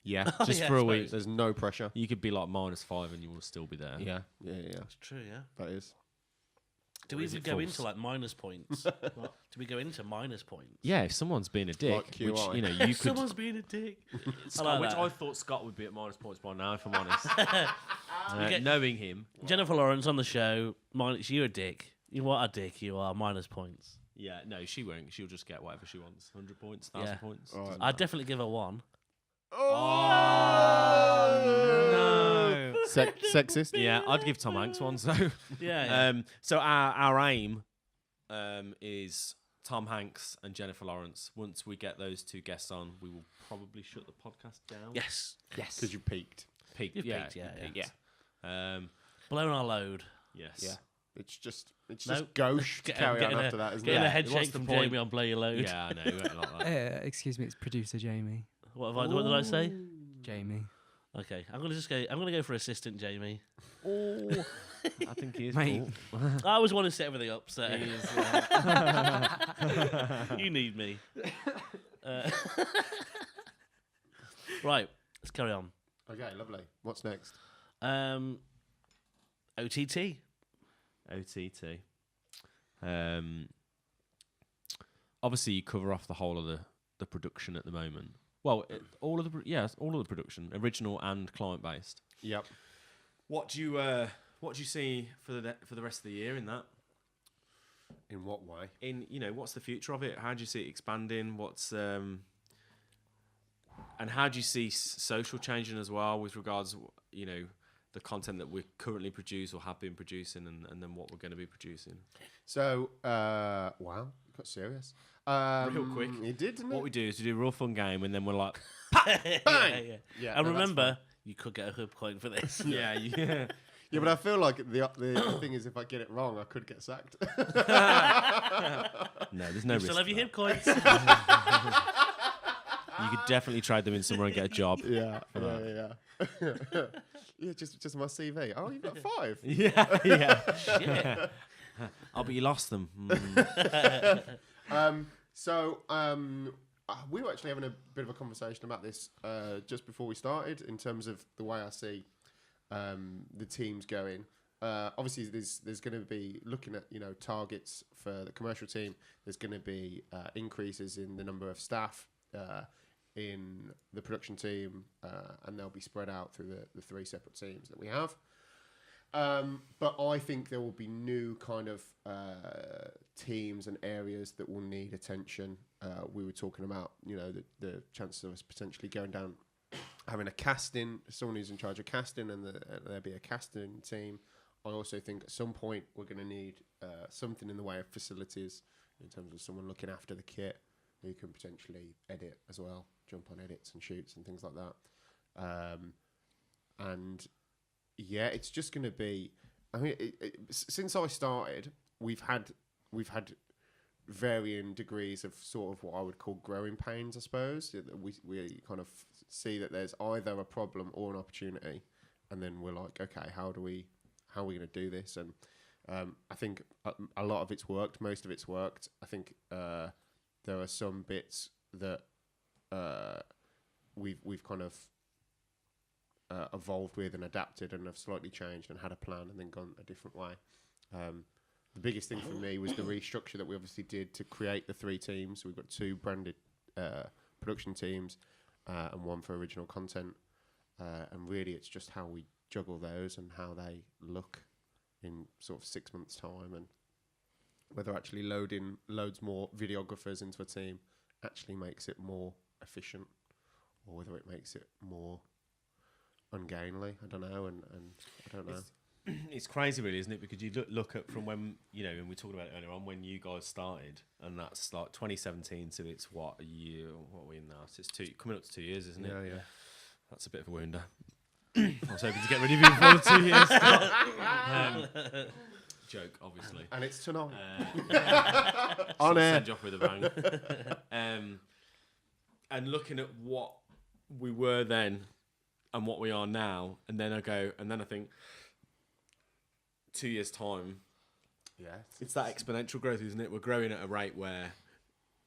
Yeah. Just yeah, for a I week. suppose. There's no pressure. You could be like -5 and you will still be there. Yeah. Yeah. That's true, yeah. That is. Do Or we is even it go false? into like minus points? Do we go into minus points? Yeah, if someone's being a dick, Like which QI. you know you could. Someone's being a dick. Scott, like which that. I thought Scott would be at -points by now, if I'm honest. get- Knowing him, Jennifer Lawrence on the show. Minus, you're a dick. You what a dick you are. Minus points. yeah, no, she won't. She'll just get whatever she wants. 100 points, 1,000 Yeah. points. All right. I'd definitely give her 1. Oh, no. Sexist. Yeah, I'd give Tom Hanks one. So, Yeah. so our aim is Tom Hanks and Jennifer Lawrence. Once we get those two guests on, we will probably shut the podcast down. Yes. Because you peaked. Peaked. You've Yeah, peaked, yeah, you yeah. peaked. Blown our load. Yes. Yeah. It's just No. gauche to carry on after that, isn't Getting it? a head What's shake the from point? Jamie on Blow Your Load. Yeah, I know. We won't like that. Excuse me, it's producer Jamie. What did I say? Jamie. Okay, I'm gonna go for assistant Jamie. I think he is Mate. cool. I always want to set everything up, so you need me. Right, let's carry on. Okay, lovely. What's next? OTT. OTT. Obviously, you cover off the whole of the production at the moment. Well, all of the production, original and client based. Yep. What do you see for the rest of the year in that? In what way? In what's the future of it? How do you see it expanding? What's and how do you see social changing as well with regards the content that we currently produce or have been producing and then what we're going to be producing? So, wow, it got serious. Real quick. It did, didn't it? What we do is we do a real fun game and then we're like, Bang! Yeah, And no, remember, you could get a hub coin for this. yeah. Yeah, but I feel like the thing is, if I get it wrong, I could get sacked. No, there's no You risk. still have your to hip coins. that. You could definitely trade them in somewhere and get a job. yeah. Yeah, just my CV. Oh, you've got 5. yeah. Shit. Oh, but you lost them. We were actually having a bit of a conversation about this just before we started, in terms of the way I see the teams going. Obviously, there's going to be looking at targets for the commercial team. There's going to be increases in the number of staff in the production team, and they'll be spread out through the 3 separate teams that we have. But I think there will be new kind of teams and areas that will need attention. We were talking about, the chances of us potentially going down, having a casting, someone who's in charge of casting, and there'll be a casting team. I also think at some point we're going to need something in the way of facilities, in terms of someone looking after the kit who can potentially edit as well, jump on edits and shoots and things like that. And yeah, it's just going to be. I mean, since I started, we've had varying degrees of sort of what I would call growing pains, I suppose. We kind of see that there's either a problem or an opportunity, and then we're like, okay, how are we going to do this? And I think a lot of it's worked. Most of it's worked. I think there are some bits that we've kind of evolved with and adapted and have slightly changed and had a plan and then gone a different way. The biggest thing for me was the restructure that we obviously did to create the 3 teams. So we've got 2 branded production teams and 1 for original content. And really it's just how we juggle those and how they look in sort of 6 months' time, and whether actually loading loads more videographers into a team actually makes it more efficient, or whether it makes it more ungainly. I don't know, and I don't know. It's crazy, really, isn't it? Because you look at from when and we talked about it earlier on, when you guys started, and that's like 2017 to it's what a year. What are we in now? So it's coming up to 2 years, isn't it? Yeah. That's a bit of a wounder. I was hoping to get rid of you before the 2 years. Joke, obviously. And it's tonight. On air. Send you off with a bang. And looking at what we were then and what we are now, and then I think 2 years' time. Yeah. It's that exponential growth, isn't it? We're growing at a rate where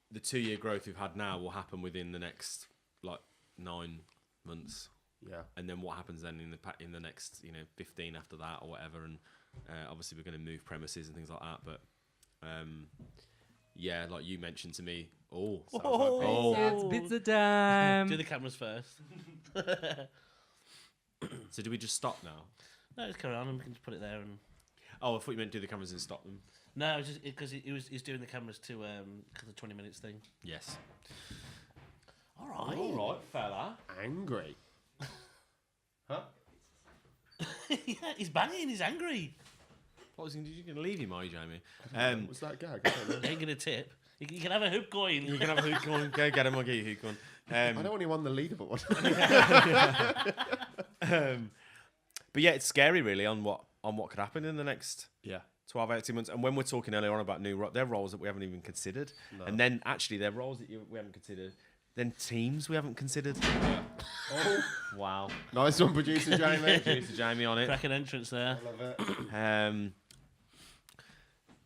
the 2 year growth we've had now will happen within the next 9 months. Yeah. And then what happens then in the next 15 after that or whatever, and obviously we're going to move premises and things like that. But yeah, like you mentioned to me. It's pizza time. Do the cameras first. So do we just stop now? No, just carry on and we can just put it there. And I thought you meant do the cameras and stop them. no, it's just because he's doing the cameras to because the 20 minutes thing. Yes. All right. fella. Angry. Huh? Yeah, he's banging. He's angry. What was you going to leave him, are you, Jamie? Was that a gag? I don't know. He ain't gonna tip. You can have a hoop going. You can have a hook on. Go get him. I'll get you a hook on. I don't want him on the leaderboard. But yeah, it's scary, really, on what could happen in the next Yeah. 12, 18 months. And when we're talking earlier on about they're roles that we haven't even considered. No. And then actually they're roles that we haven't considered. Then teams we haven't considered. Oh, Wow. nice one, producer Jamie. Producer Jamie on it. Cracking entrance there. Love it.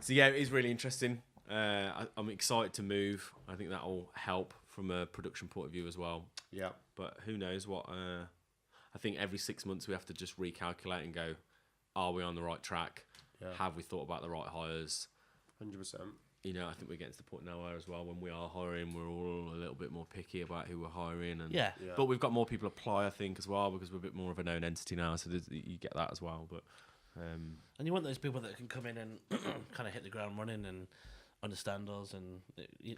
So yeah, it is really interesting. I'm excited to move. I think that will help from a production point of view as well. Yeah. But who knows what? I think every 6 months we have to just recalculate and go, are we on the right track? Yeah. Have we thought about the right hires? 100%. You know, I think we're getting to the point now where as well, when we are hiring, we're all a little bit more picky about who we're hiring. And Yeah. Yeah. But we've got more people apply, I think, as well, because we're a bit more of a known entity now. So you get that as well. But And you want those people that can come in and kind of hit the ground running and understand us, and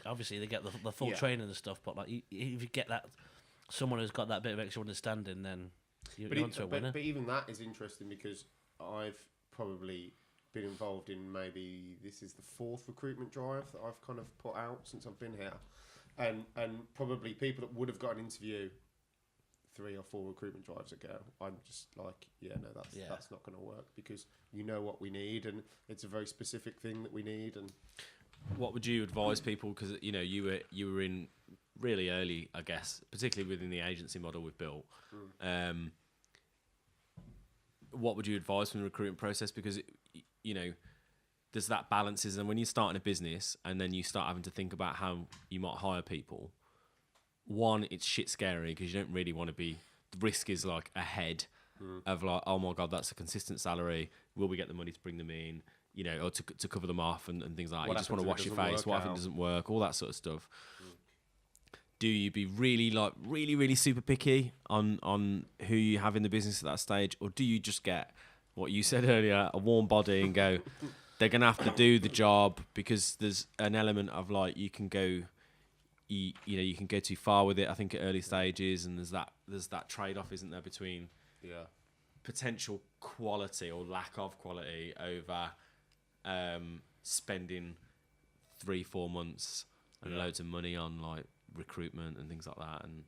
obviously they get the full Yeah. training and stuff. But like, if you get that someone who's got that bit of extra understanding, then you're onto a winner. But even that is interesting because I've probably been involved in maybe this is the 4th recruitment drive that I've kind of put out since I've been here, and probably people that would have got an interview 3 or 4 recruitment drives ago, I'm just like, that's not going to work because you know what we need and it's a very specific thing that we need. And what would you advise people? Because you know you were in really early, I guess, particularly within the agency model we've built. What would you advise from the recruitment process? Because you know there's that balances, and when you're starting a business and then you start having to think about how you might hire people, one, it's shit scary because you don't really want to be. The risk is like ahead of like, oh my god, that's a consistent salary. Will we get the money to bring them in? You know, or to cover them off and things like that. You just want to wash your face. What if it doesn't work? All that sort of stuff. Do you be really super picky on who you have in the business at that stage, or do you just get what you said earlier, a warm body, and go, they're gonna have to do the job? Because there's an element of like you can go. You know, you can go too far with it, I think, at early stages, and there's that trade-off, isn't there, between potential quality or lack of quality over spending 3-4 months and loads of money on like recruitment and things like that. And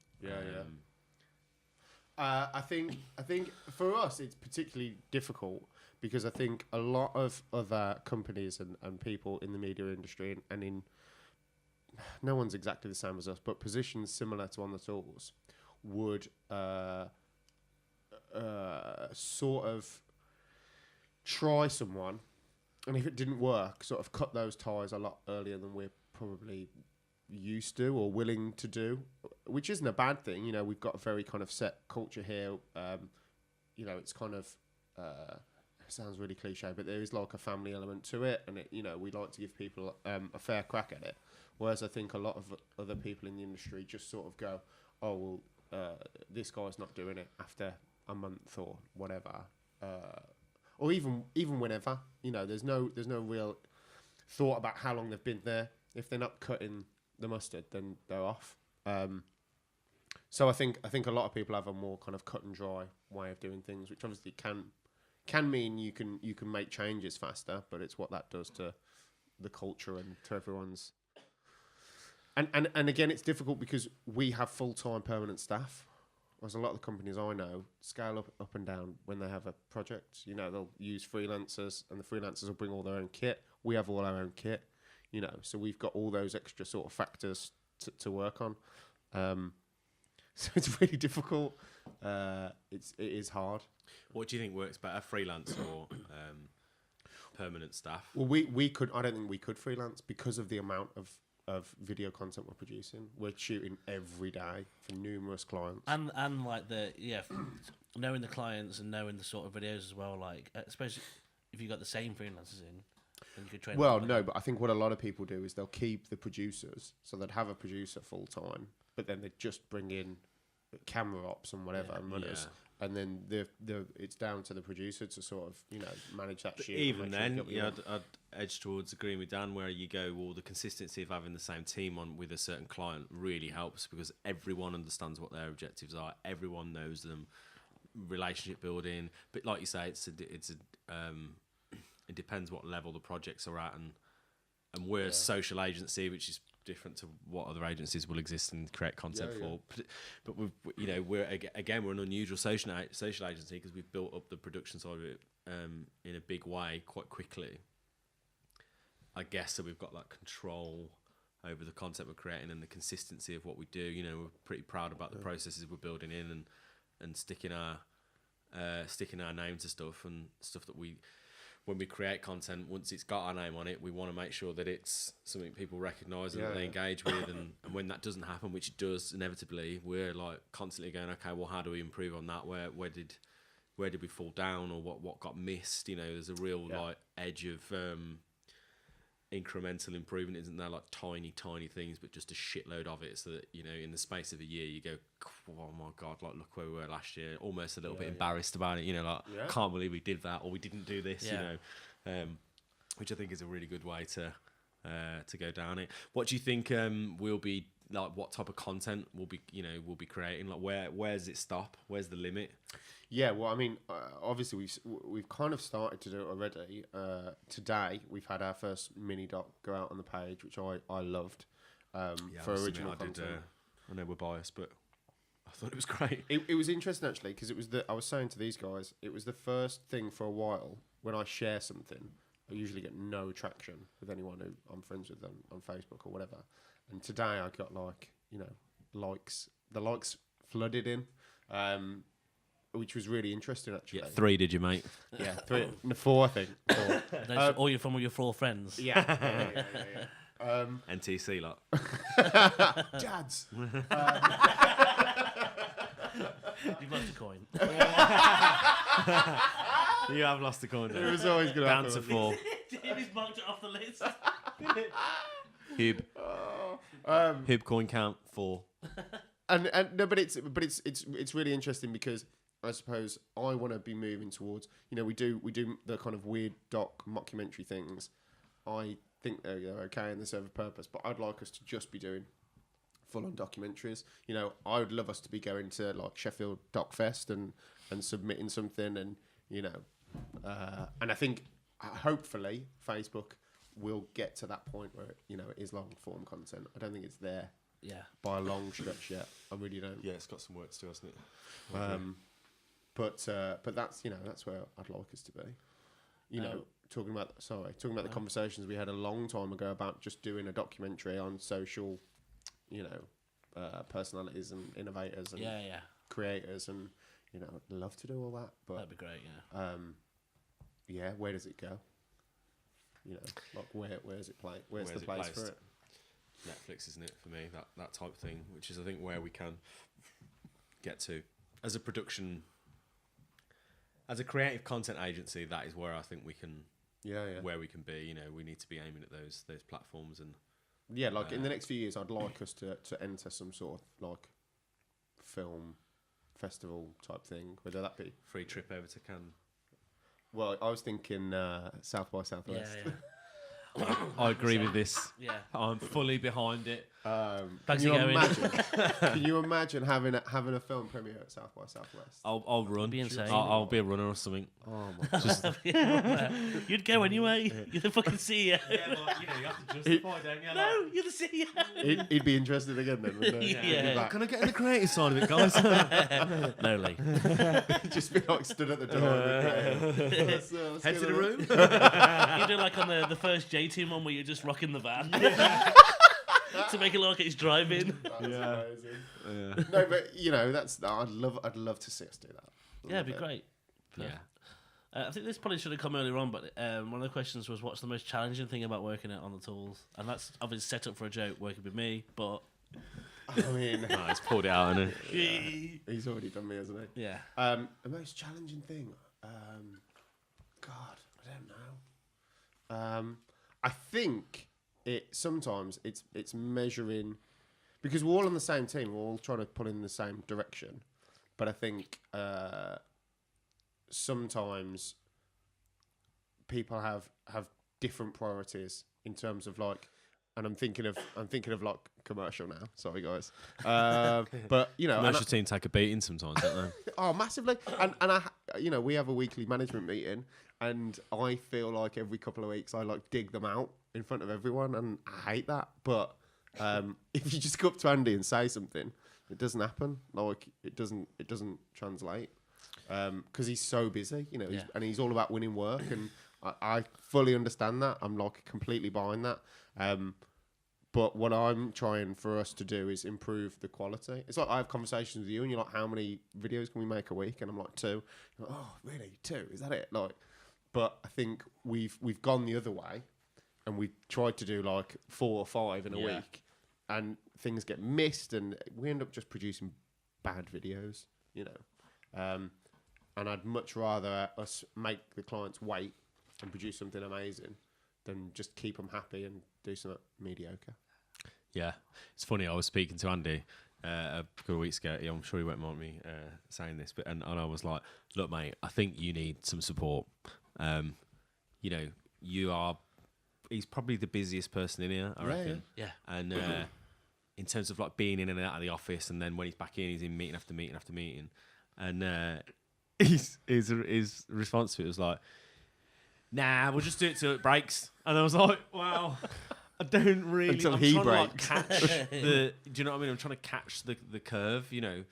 I think for us it's particularly difficult because I think a lot of other companies and people in the media industry and in no one's exactly the same as us, but positions similar to On the Tools would sort of try someone, and if it didn't work, sort of cut those ties a lot earlier than we're probably used to or willing to do, which isn't a bad thing. You know, we've got a very kind of set culture here. You know, it's kind of it sounds really cliche, but there is like a family element to it, and we like to give people a fair crack at it. Whereas I think a lot of other people in the industry just sort of go, oh, well, this guy's not doing it after a month or whatever. Or even whenever, there's no real thought about how long they've been there. If they're not cutting the mustard, then they're off. So I think a lot of people have a more kind of cut and dry way of doing things, which obviously can mean you can make changes faster, but it's what that does to the culture and to everyone's. And again, it's difficult because we have full-time permanent staff. Whereas a lot of the companies I know scale up and down when they have a project. They'll use freelancers, and the freelancers will bring all their own kit. We have all our own kit, so we've got all those extra sort of factors to work on. So it's really difficult. It is hard. What do you think works better, freelance or permanent staff? Well, I don't think we could freelance because of the amount of video content we're producing. We're shooting every day for numerous clients. And like knowing the clients and knowing the sort of videos as well, like especially if you've got the same freelancers in, then you could train. Well, no, but I think what a lot of people do is they'll keep the producers, so they'd have a producer full time, but then they just bring in camera ops and whatever and runners. And then it's down to the producer to sort of, manage that shoot. Even then, I'd edge towards agreeing with Dan, where you go, well, the consistency of having the same team on with a certain client really helps, because everyone understands what their objectives are. Everyone knows them. Relationship building, but like you say, it depends what level the projects are at, and we're a social agency, which is different to what other agencies will exist and create content for. But we're an unusual social agency because we've built up the production side of it in a big way quite quickly. I guess so we've got that control over the content we're creating and the consistency of what we do. We're pretty proud about the processes we're building in and sticking our name to stuff and stuff that when we create content, once it's got our name on it, we want to make sure that it's something people recognise and that they engage with. And when that doesn't happen, which it does inevitably, we're like constantly going, okay, well, how do we improve on that? Where did we fall down, or what got missed? There's a real like edge of incremental improvement, isn't there? Like tiny things, but just a shitload of it, so that in the space of a year you go, oh my god, like look where we were last year, almost a little bit embarrassed about it, can't believe we did that, or we didn't do this, which I think is a really good way to go down it. What do you think will be like, what type of content we'll be creating? Like where does it stop? Where's the limit? Yeah, well, I mean, obviously we've kind of started to do it already. Today we've had our first mini doc go out on the page, which I loved for original content. I know we're biased, but I thought it was great. It was interesting actually, because I was saying to these guys, it was the first thing for a while when I share something, I usually get no traction with anyone who I'm friends with on Facebook or whatever. And today I got likes. The likes flooded in. Which was really interesting, actually. Yeah, 3, did you, mate? Yeah, 3, 4, I think. 4. All you're from all your 4 friends. Yeah. NTC, lot. Dads. You've lost a coin. You have lost a coin. It was always going to happen. Down to 4. He's marked it off the list. Hub coin count 4. And no, but it's really interesting, because I suppose I want to be moving towards, we do the kind of weird doc mockumentary things. I think they're okay and they serve a purpose, but I'd like us to just be doing full-on documentaries. I would love us to be going to like Sheffield Doc Fest and submitting something, and and I think hopefully Facebook will get to that point where it is long-form content. I don't think it's there. Yeah. By a long stretch yet. I really don't. Yeah, it's got some work to do, hasn't it? But that's that's where I'd like us to be. Talking about the conversations we had a long time ago about just doing a documentary on social, personalities and innovators and creators, and I'd love to do all that. But that'd be great. Yeah. Where does it go? Like where does it play? Where's the place for it? Netflix, isn't it, for me, that type of thing, which is I think where we can get to as a production, as a creative content agency. That is where I think we can where we can be. We need to be aiming at those platforms, and in the next few years I'd like us to enter some sort of like film festival type thing, whether that be free trip over to Cannes. Well, I was thinking South by Southwest. I agree with this. Yeah, I'm fully behind it. Can you imagine having a film premiere at South by Southwest? I'll run. Be insane. I'll be a runner or something. Oh my god! You'd go anyway. You're the fucking CEO. Yeah, but you have to justify, don't you? No, you're the CEO. He'd be interested again then, wouldn't he? Yeah. Can I get in the creative side of it, guys? No, Lee. Just be like stood at the door. Let's Head to the room. You do like on the first J-Team one where you're just rocking the van. To make it look like it's driving. That's amazing. Yeah. No, but I'd love to see us do that. Yeah, it'd be great. Yeah. I think this probably should have come earlier on, but one of the questions was, what's the most challenging thing about working on the tools? And that's obviously set up for a joke, working with me, but... I mean... he's pulled it out, hasn't he? He's already done me, hasn't he? Yeah. The most challenging thing? God, I don't know. I think sometimes it's measuring... because we're all on the same team. We're all trying to pull in the same direction. But I think sometimes people have different priorities in terms of like, and I'm thinking of like commercial now. Sorry guys, but you know, Commercial team take a beating sometimes, don't they? oh, massively. And I, you know, we have a weekly management meeting, and I feel like every couple of weeks I like dig them out in front of everyone, and I hate that. But if you just go up to Andy and say something, it doesn't happen. Like it doesn't translate because he's so busy, you know, and he's all about winning work, and I fully understand that. I'm like completely behind that. But what I'm trying for us to do is improve the quality. It's like I have conversations with you, and you're like, "How many videos can we make a week?" And I'm like, 2. You're like, oh, really? 2? Is that it? Like, but I think we've gone the other way, and we've tried to do like 4 or 5 in a week, and things get missed, and we end up just producing bad videos, you know. And I'd much rather us make the clients wait and produce something amazing than just keep them happy and do something mediocre. Yeah, it's funny. I was speaking to Andy a couple of weeks ago. I'm sure he won't mind me saying this, but and I was like, "Look, mate, I think you need some support. You know, he's probably the busiest person in here, I reckon. Yeah. And in terms of like being in and out of the office, and then when he's back in, he's in meeting after meeting after meeting, and his response to it was like, "Nah, we'll just do it till it breaks." And I was like, "Wow." I don't really. Until I'm he trying breaks. to like catch the. Do you know what I mean? I'm trying to catch the curve, you know,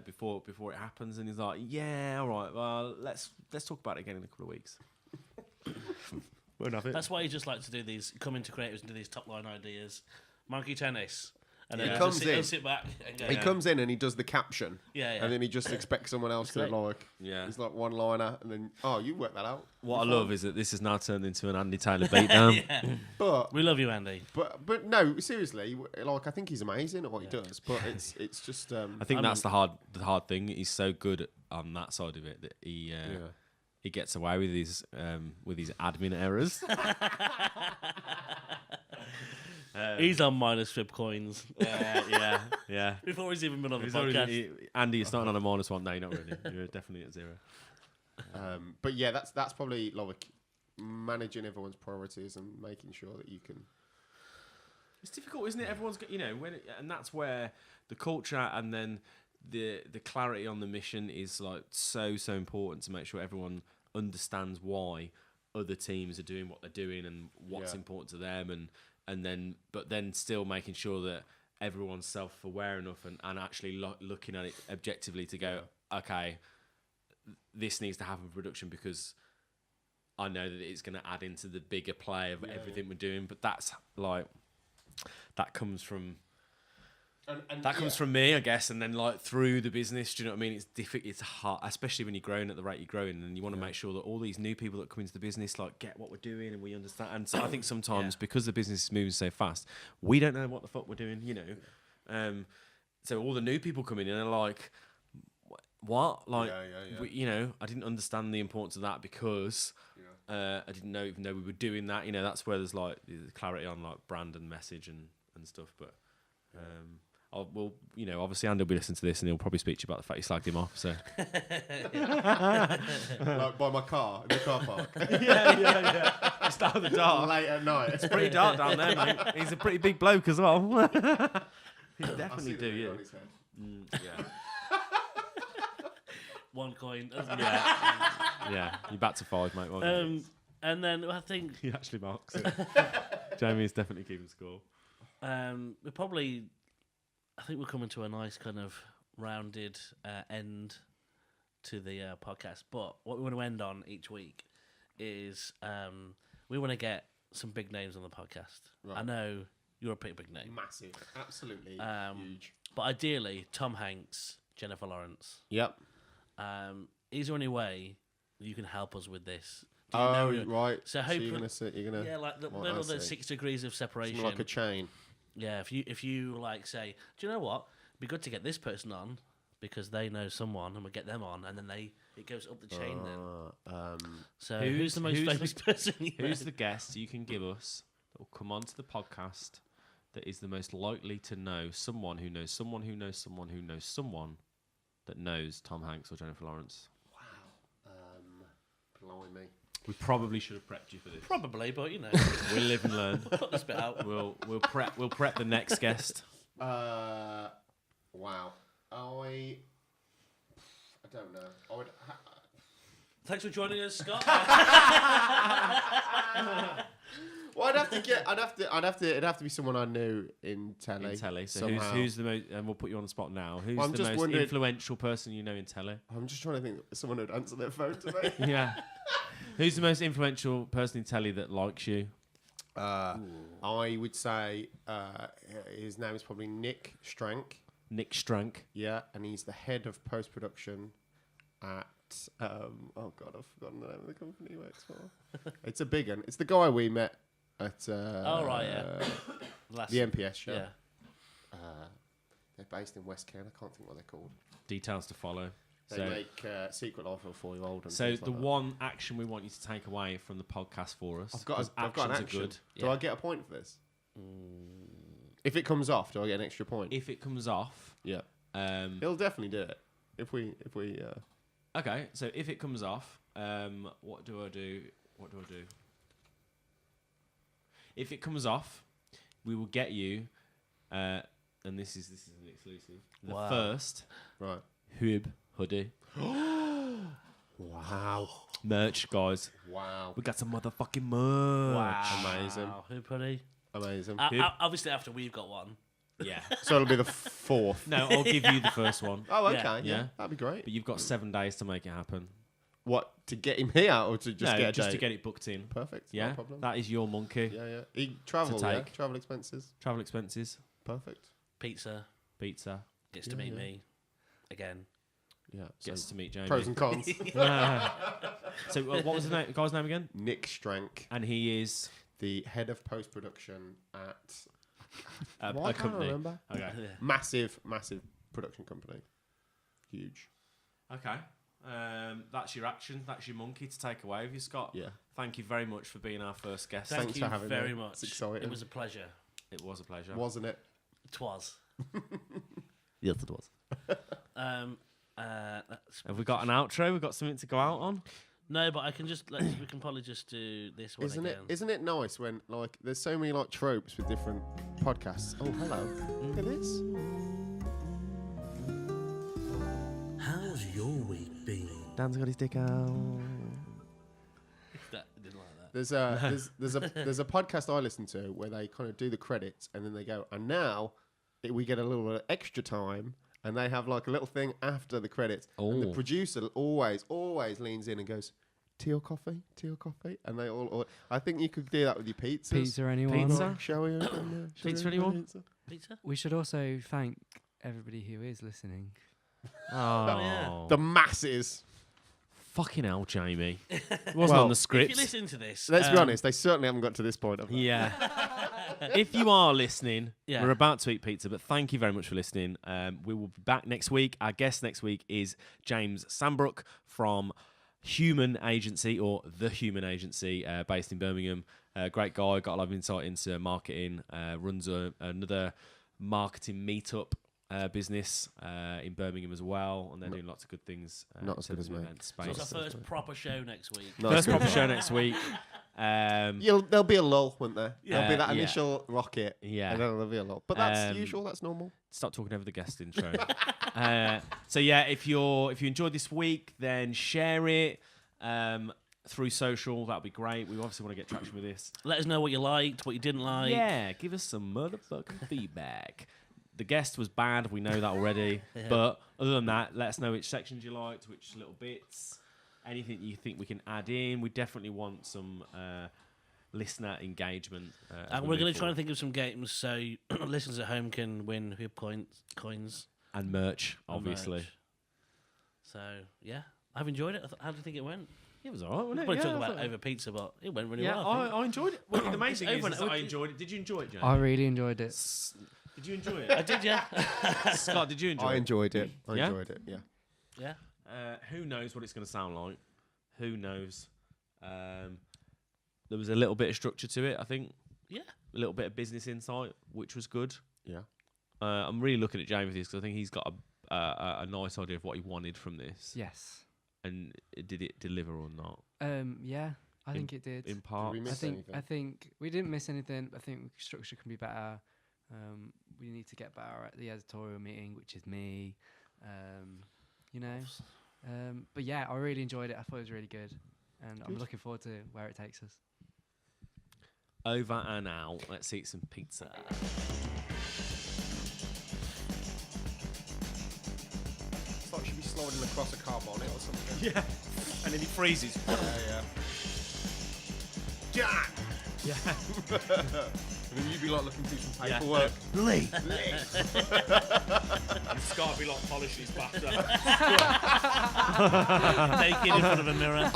before it happens. And he's like, "Yeah, all right. Well, let's talk about it again in a couple of weeks." Won't have it. That's why you just like to do these, come into creators and do these top line ideas. Monkey tennis. And then He he'll comes sit, in. he'll sit back and go, He comes in and he does the caption. Yeah. And then he just expects someone else to like, it's like one liner, and then, oh, you work that out. What I love is that this has now turned into an Andy Taylor beatdown. But We love you, Andy. but no, seriously, like I think he's amazing at what he does. But it's just I think that's the hard thing. He's so good on that side of it that he gets away with his admin errors. He's on minus flip coins. Yeah. Before he's even been on the He's podcast. Andy, you're starting on a -1 day, not really. You're definitely at 0. but yeah, that's probably like managing everyone's priorities and making sure that you can. It's difficult, isn't it? Everyone's got, you know, and that's where the culture and then the clarity on the mission is like so important to make sure everyone understands why other teams are doing what they're doing and what's important to them, and then still making sure that everyone's self-aware enough and actually looking at it objectively to go, okay, this needs to happen for production because I know that it's going to add into the bigger play of everything we're doing. But that's like, that comes from from me, I guess, and then like through the business. Do you know what I mean? It's difficult. It's hard, especially when you're growing at the rate you're growing, and you want to make sure that all these new people that come into the business like get what we're doing and we understand. And so I think sometimes because the business is moving so fast, we don't know what the fuck we're doing. You know, so all the new people come in and they're like, "What?" Like, you know, I didn't understand the importance of that because I didn't know even though we were doing that. You know, that's where there's like the clarity on like brand and message and stuff, but. Well, you know, obviously Andy will be listening to this and he'll probably speak to you about the fact you slagged him off. So, Like by my car in the car park. yeah. Just out of the dark. Late at night. It's pretty dark down there, mate. He's a pretty big bloke as well. He definitely do, On yeah. his head. Yeah. One coin. Yeah. You're back to 5, mate. Well done. And then I think He actually marks it. Jamie's definitely keeping score. we're probably, I think we're coming to a nice kind of rounded end to the podcast. But what we want to end on each week is we want to get some big names on the podcast. Right. I know you're a pretty big name. Massive. Absolutely huge. But ideally, Tom Hanks, Jennifer Lawrence. Yep. Is there any way you can help us with this? Do you know Oh, any- right. So So hopefully, you're gonna sit. You're gonna. yeah, like the Right, little I the see. 6 degrees of separation. Something like a chain. Yeah, if you like say, do you know what? It'd be good to get this person on because they know someone, and we get them on, and then it goes up the chain. Then so who's the most famous person? You Who's know? the guest you can give us that will come onto the podcast that is the most likely to know someone who knows someone who knows someone who knows someone that knows Tom Hanks or Jennifer Lawrence? Blimey. We probably should have prepped you for this. Probably, but you know, We'll live and learn. cut this bit out. We'll prep the next guest. Wow. I don't know. I would. Thanks for joining us, Scott. Well, I'd have to. It'd have to be someone I knew in telly. In telly. So somehow. who's the most? And we'll put you on the spot now. Who's Well, I'm the just most wondering- influential person you know in telly? I'm just trying to think of someone who'd answer their phone to me. Yeah. Who's the most influential person in telly that likes you? I would say his name is probably Nick Strank. Nick Strank. Yeah, and he's the head of post production at. Oh God, I've forgotten the name of the company he works for. It's a big one. It's the guy we met at. Oh, right, yeah. Last, The MPS show. yeah. They're based in West Kent. I can't think what they're called. Details to follow. They make Secret Life of a 4-Year-Old. And So things the like that. one action we want you to take away from the podcast for us. I've got 'cause an actions action. are good. Do Yeah. I get a point for this? If it comes off, do I get an extra point? If it comes off, Yeah, um, he'll definitely do it. If we okay. So if it comes off, what do I do? What do I do? If it comes off, we will get you, and this is an exclusive. The Wow. first right. Hub hoodie Wow. merch, guys. Wow. We got some motherfucking merch. Wow. Amazing. Who pretty? Amazing. Obviously, after we've got one. Yeah. So it'll be the fourth. No, I'll give you the first one. Oh, okay. Yeah. Yeah. Yeah. That'd be great. But you've got 7 days to make it happen. What, to get him here or to just no, get a just date? to get it booked in. Perfect. Yeah, No problem. that is your monkey. Yeah. Travel, To yeah. take. Travel expenses. Travel expenses, Perfect. Pizza pizza, gets to meet me again. Yeah. gets to meet Jamie. Pros and cons. So what was the guy's name again? Nick Strank, And he is the head of post production at a Why can't I company. remember? Okay. massive production company. Huge. Okay. That's your action. That's your monkey to take away with you, Scott. Yeah. Thank you very much for being our first guest. Thanks Thank for you having very me. much. It's exciting. It was a pleasure. It was a pleasure. Wasn't it? Twas. Yes, it was. That's Have we got an outro? We've got something to go out on? no, but I can just we can probably just do this one Isn't again. Isn't it nice when like there's so many like tropes with different podcasts? Oh, hello. Look at this. How's your week been? Dan's got his dick out. Didn't like that. There's a podcast I listen to where they kind of do the credits and then they go, and now we get a little bit of extra time, and they have like a little thing after the credits. And the Oh. producer always leans in and goes, tea or coffee, and they all. I think you could do that with your pizzas. Pizza, anyone? Pizza? Like, shall we? Pizza, anyone? Pizza? We should also thank everybody who is listening. Oh, yeah. The masses. Fucking hell, Jamie. It wasn't Well, on the If script. you listen to this, Let's be honest, they certainly haven't got to this point. Have they? Yeah. If you are listening, Yeah. we're about to eat pizza, but thank you very much for listening. We will be back next week. Our guest next week is James Sambrook from Human Agency, or The Human Agency, based in Birmingham. Great guy, got a lot of insight into marketing, runs another marketing meetup business in Birmingham as well, and they're doing lots of good things. Not as good as me. so it's our first proper show next week. No, First it's proper good. show next week. There'll be a lull, won't there? There'll be that Yeah. initial rocket. Yeah. And then there'll be a lull. But that's Um, usual, that's normal. Stop talking over the guest intro. So yeah, if you enjoyed this week, then share it through social. That'd be great. We obviously want to get traction with this. Let us know what you liked, what you didn't like. Yeah, give us some motherfucking feedback. The guest was bad. We know that already. But other than that, let us know which sections you liked, which little bits, anything you think we can add in. We definitely want some listener engagement. And we're going to try and think of some games so listeners at home can win Hub coins. and merch, and obviously. merch. So, yeah, I've enjoyed it. How do you think it went? It was alright, We'll wasn't it? probably Yeah, talk I about thought- over pizza, but it went really Yeah, well. I think. I enjoyed it. Well, the amazing It's thing over is now. that I enjoyed it. Did you enjoy it, Jane? I really enjoyed it. Did you enjoy I it? did, yeah. Scott, did you enjoy I it? enjoyed it. I Yeah? enjoyed it, yeah. Yeah. Who knows what it's going to sound like? Who knows? There was a little bit of structure to it, I think. Yeah. little bit of business insight, which was good. Yeah. I'm really looking at Jamie for this because I think he's got a nice idea of what he wanted from this. Yes. And did it deliver or not? Yeah, I think it did. In part. Did we miss anything? I think we didn't miss anything. I think structure can be better. We need to get better at the editorial meeting, which is me. You know. But yeah, I really enjoyed it. I thought it was really good, and I'm looking forward to where it takes us. Over and out. Let's eat some pizza. It's like should be sliding across a car bonnet or something. Yeah. And then he freezes. Yeah. Jack! Yeah. And then you'd be like looking through some paperwork. Lee. And Scott be like polishing his Bafta. Naked in front of a mirror.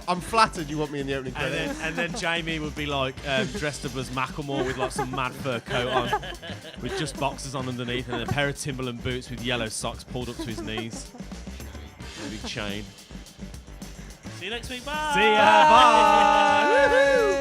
I'm flattered you want me in the opening credits. And then Jamie would be like dressed up as Macklemore with like some mad fur coat on, with just boxers on underneath, and a pair of Timberland boots with yellow socks pulled up to his knees. And a big chain. See you next week. Bye. See ya. Bye. Woohoo.